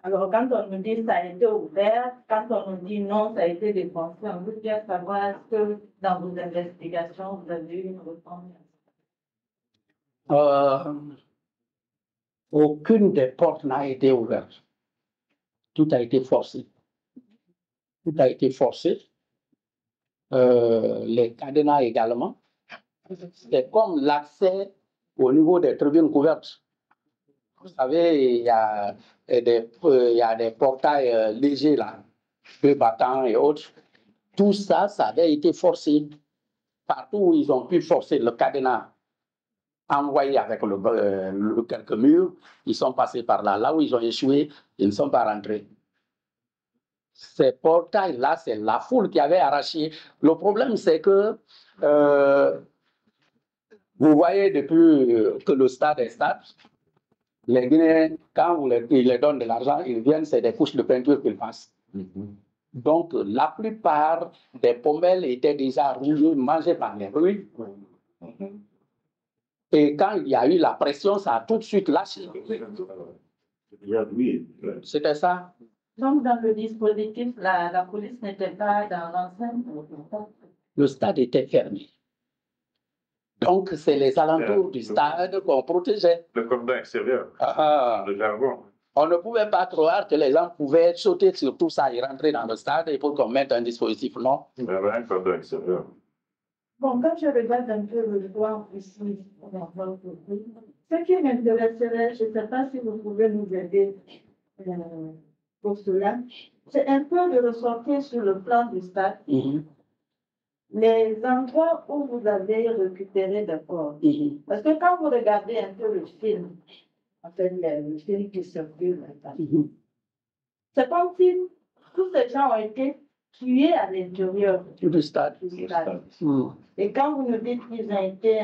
Alors, quand on nous dit que ça a été ouvert, quand on nous dit non, ça a été défoncé, on veut bien savoir est-ce que dans vos investigations, vous avez eu une réponse. Aucune des portes n'a été ouverte. Tout a été forcé. Tout a été forcé. Les cadenas également. C'est comme l'accès au niveau des tribunes couvertes. Vous savez, il y a des portails légers là, 2 battants et autres. Tout ça, ça avait été forcé. Partout où ils ont pu forcer le cadenas, envoyé avec quelques murs, ils sont passés par là. Là où ils ont échoué, ils ne sont pas rentrés. Ces portails-là, c'est la foule qui avait arraché. Le problème, c'est que vous voyez depuis que le stade est stade, les Guinéens, quand ils les donnent de l'argent, ils viennent, c'est des couches de peinture qu'ils passent. Donc, la plupart des pommelles étaient déjà rouges, mangées par les rues. Et quand il y a eu la pression, ça a tout de suite lâché. C'était ça. Donc, dans le dispositif, la police n'était pas dans l'enceinte. Le stade était fermé. Donc, c'est les alentours du stade qu'on protégeait. Le cordon extérieur. Le jargon. On ne pouvait pas croire que les gens pouvaient sauter sur tout ça et rentrer dans le stade et pour qu'on mette un dispositif. Non. Il y avait un cordon extérieur. Bon, quand je regarde un peu le droit ici, ce qui m'intéresserait, je ne sais pas si vous pouvez nous aider pour cela, c'est un peu de ressortir sur le plan du stade. Les endroits où vous avez récupéré des corps. Parce que quand vous regardez un peu le film, en fait, le film qui circule, c'est comme si tous ces gens ont été tués à l'intérieur du stade. Et quand vous nous dites qu'ils ont été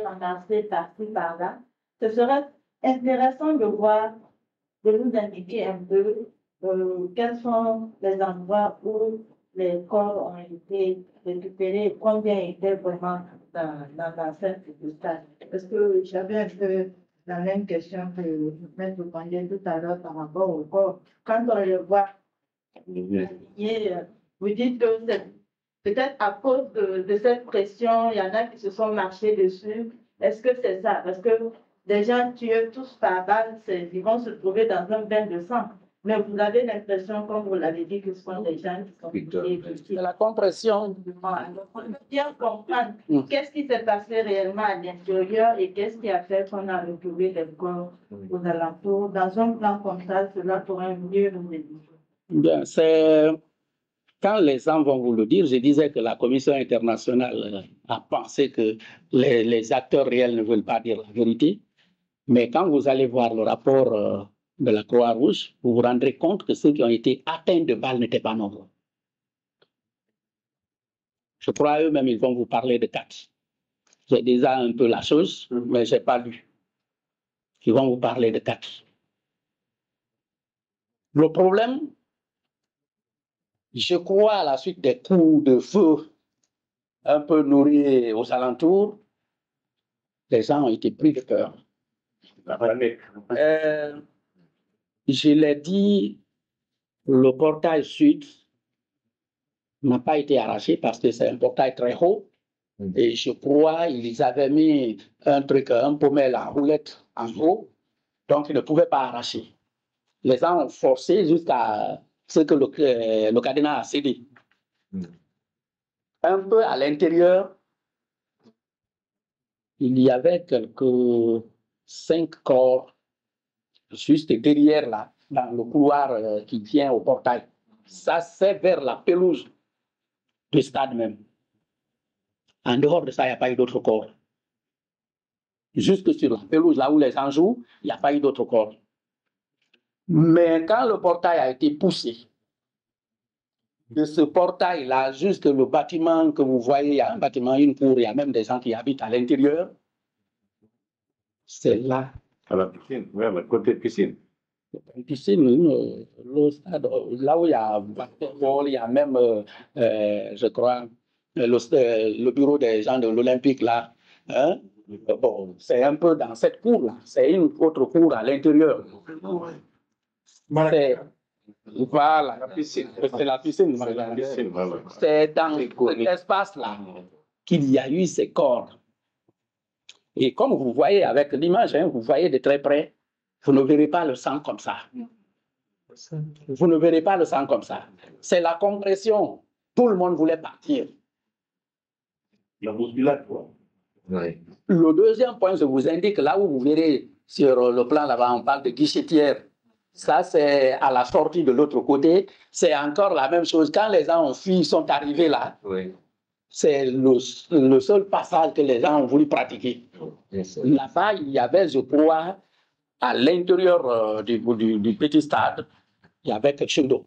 ramassés par-ci, par-là, ce serait intéressant de voir, de nous indiquer un peu quels sont les endroits où les corps ont été récupérés et combien étaient vraiment dans l'enceinte du stade. Parce que j'avais un peu la même question que M. Pandé tout à l'heure par rapport au corps. Quand on le voit, vous dites que c'est peut-être à cause de cette pression, il y en a qui se sont marchés dessus. Est-ce que c'est ça? Parce que des gens tués tous par balle, ils vont se trouver dans un bain de sang. Mais vous avez l'impression, comme vous l'avez dit, que ce sont des gens qui sont tués. C'est la compression. Alors, on peut bien comprendre qu'est-ce qui s'est passé réellement à l'intérieur et qu'est-ce qui a fait qu'on a retrouvé les corps aux alentours. Dans un plan comme ça, cela pourrait mieux nous aider. Bien, c'est quand les gens vont vous le dire, je disais que la Commission internationale a pensé que les acteurs réels ne veulent pas dire la vérité. Mais quand vous allez voir le rapport de la Croix-Rouge, vous vous rendrez compte que ceux qui ont été atteints de balles n'étaient pas nombreux. Je crois eux-mêmes, ils vont vous parler de 4. J'ai déjà un peu la chose, mais je n'ai pas lu. Ils vont vous parler de 4. Le problème, je crois, à la suite des coups de feu un peu nourris aux alentours, les gens ont été pris de peur. Je l'ai dit, le portail sud n'a pas été arraché parce que c'est un portail très haut. Et je crois qu'ils avaient mis un truc, un pommel à roulette en haut, donc ils ne pouvaient pas arracher. Les gens ont forcé jusqu'à ce que le cadenas a cédé. Un peu à l'intérieur, il y avait quelques 5 corps juste derrière là, dans le couloir qui vient au portail. Ça, c'est vers la pelouse du stade même. En dehors de ça, il n'y a pas eu d'autres corps. Jusque sur la pelouse, là où les gens jouent, il n'y a pas eu d'autres corps. Mais quand le portail a été poussé, de ce portail-là, jusque le bâtiment que vous voyez, il y a un bâtiment, une cour, il y a même des gens qui habitent à l'intérieur, c'est là. À la piscine, oui, à la côté piscine. Une piscine, le stade, là où il y a basketball, il y a même, je crois, le bureau des gens de l'Olympique, là. Hein? Bon, c'est un peu dans cette cour-là. C'est une autre cour à l'intérieur. Voilà, la piscine. C'est la piscine. C'est dans cet espace-là qu'il y a eu ces corps. Et comme vous voyez avec l'image, hein, vous voyez de très près, vous ne verrez pas le sang comme ça. Vous ne verrez pas le sang comme ça. C'est la compression. Tout le monde voulait partir. La bousculade, quoi. Oui. Le deuxième point, je vous indique, là où vous verrez sur le plan là-bas, on parle de guichetière. Ça, c'est à la sortie de l'autre côté. C'est encore la même chose. Quand les gens ont fui, sont arrivés là, Oui. c'est le seul passage que les gens ont voulu pratiquer. Là-bas, il y avait, je crois, à l'intérieur du petit stade, il y avait quelque chose d'eau.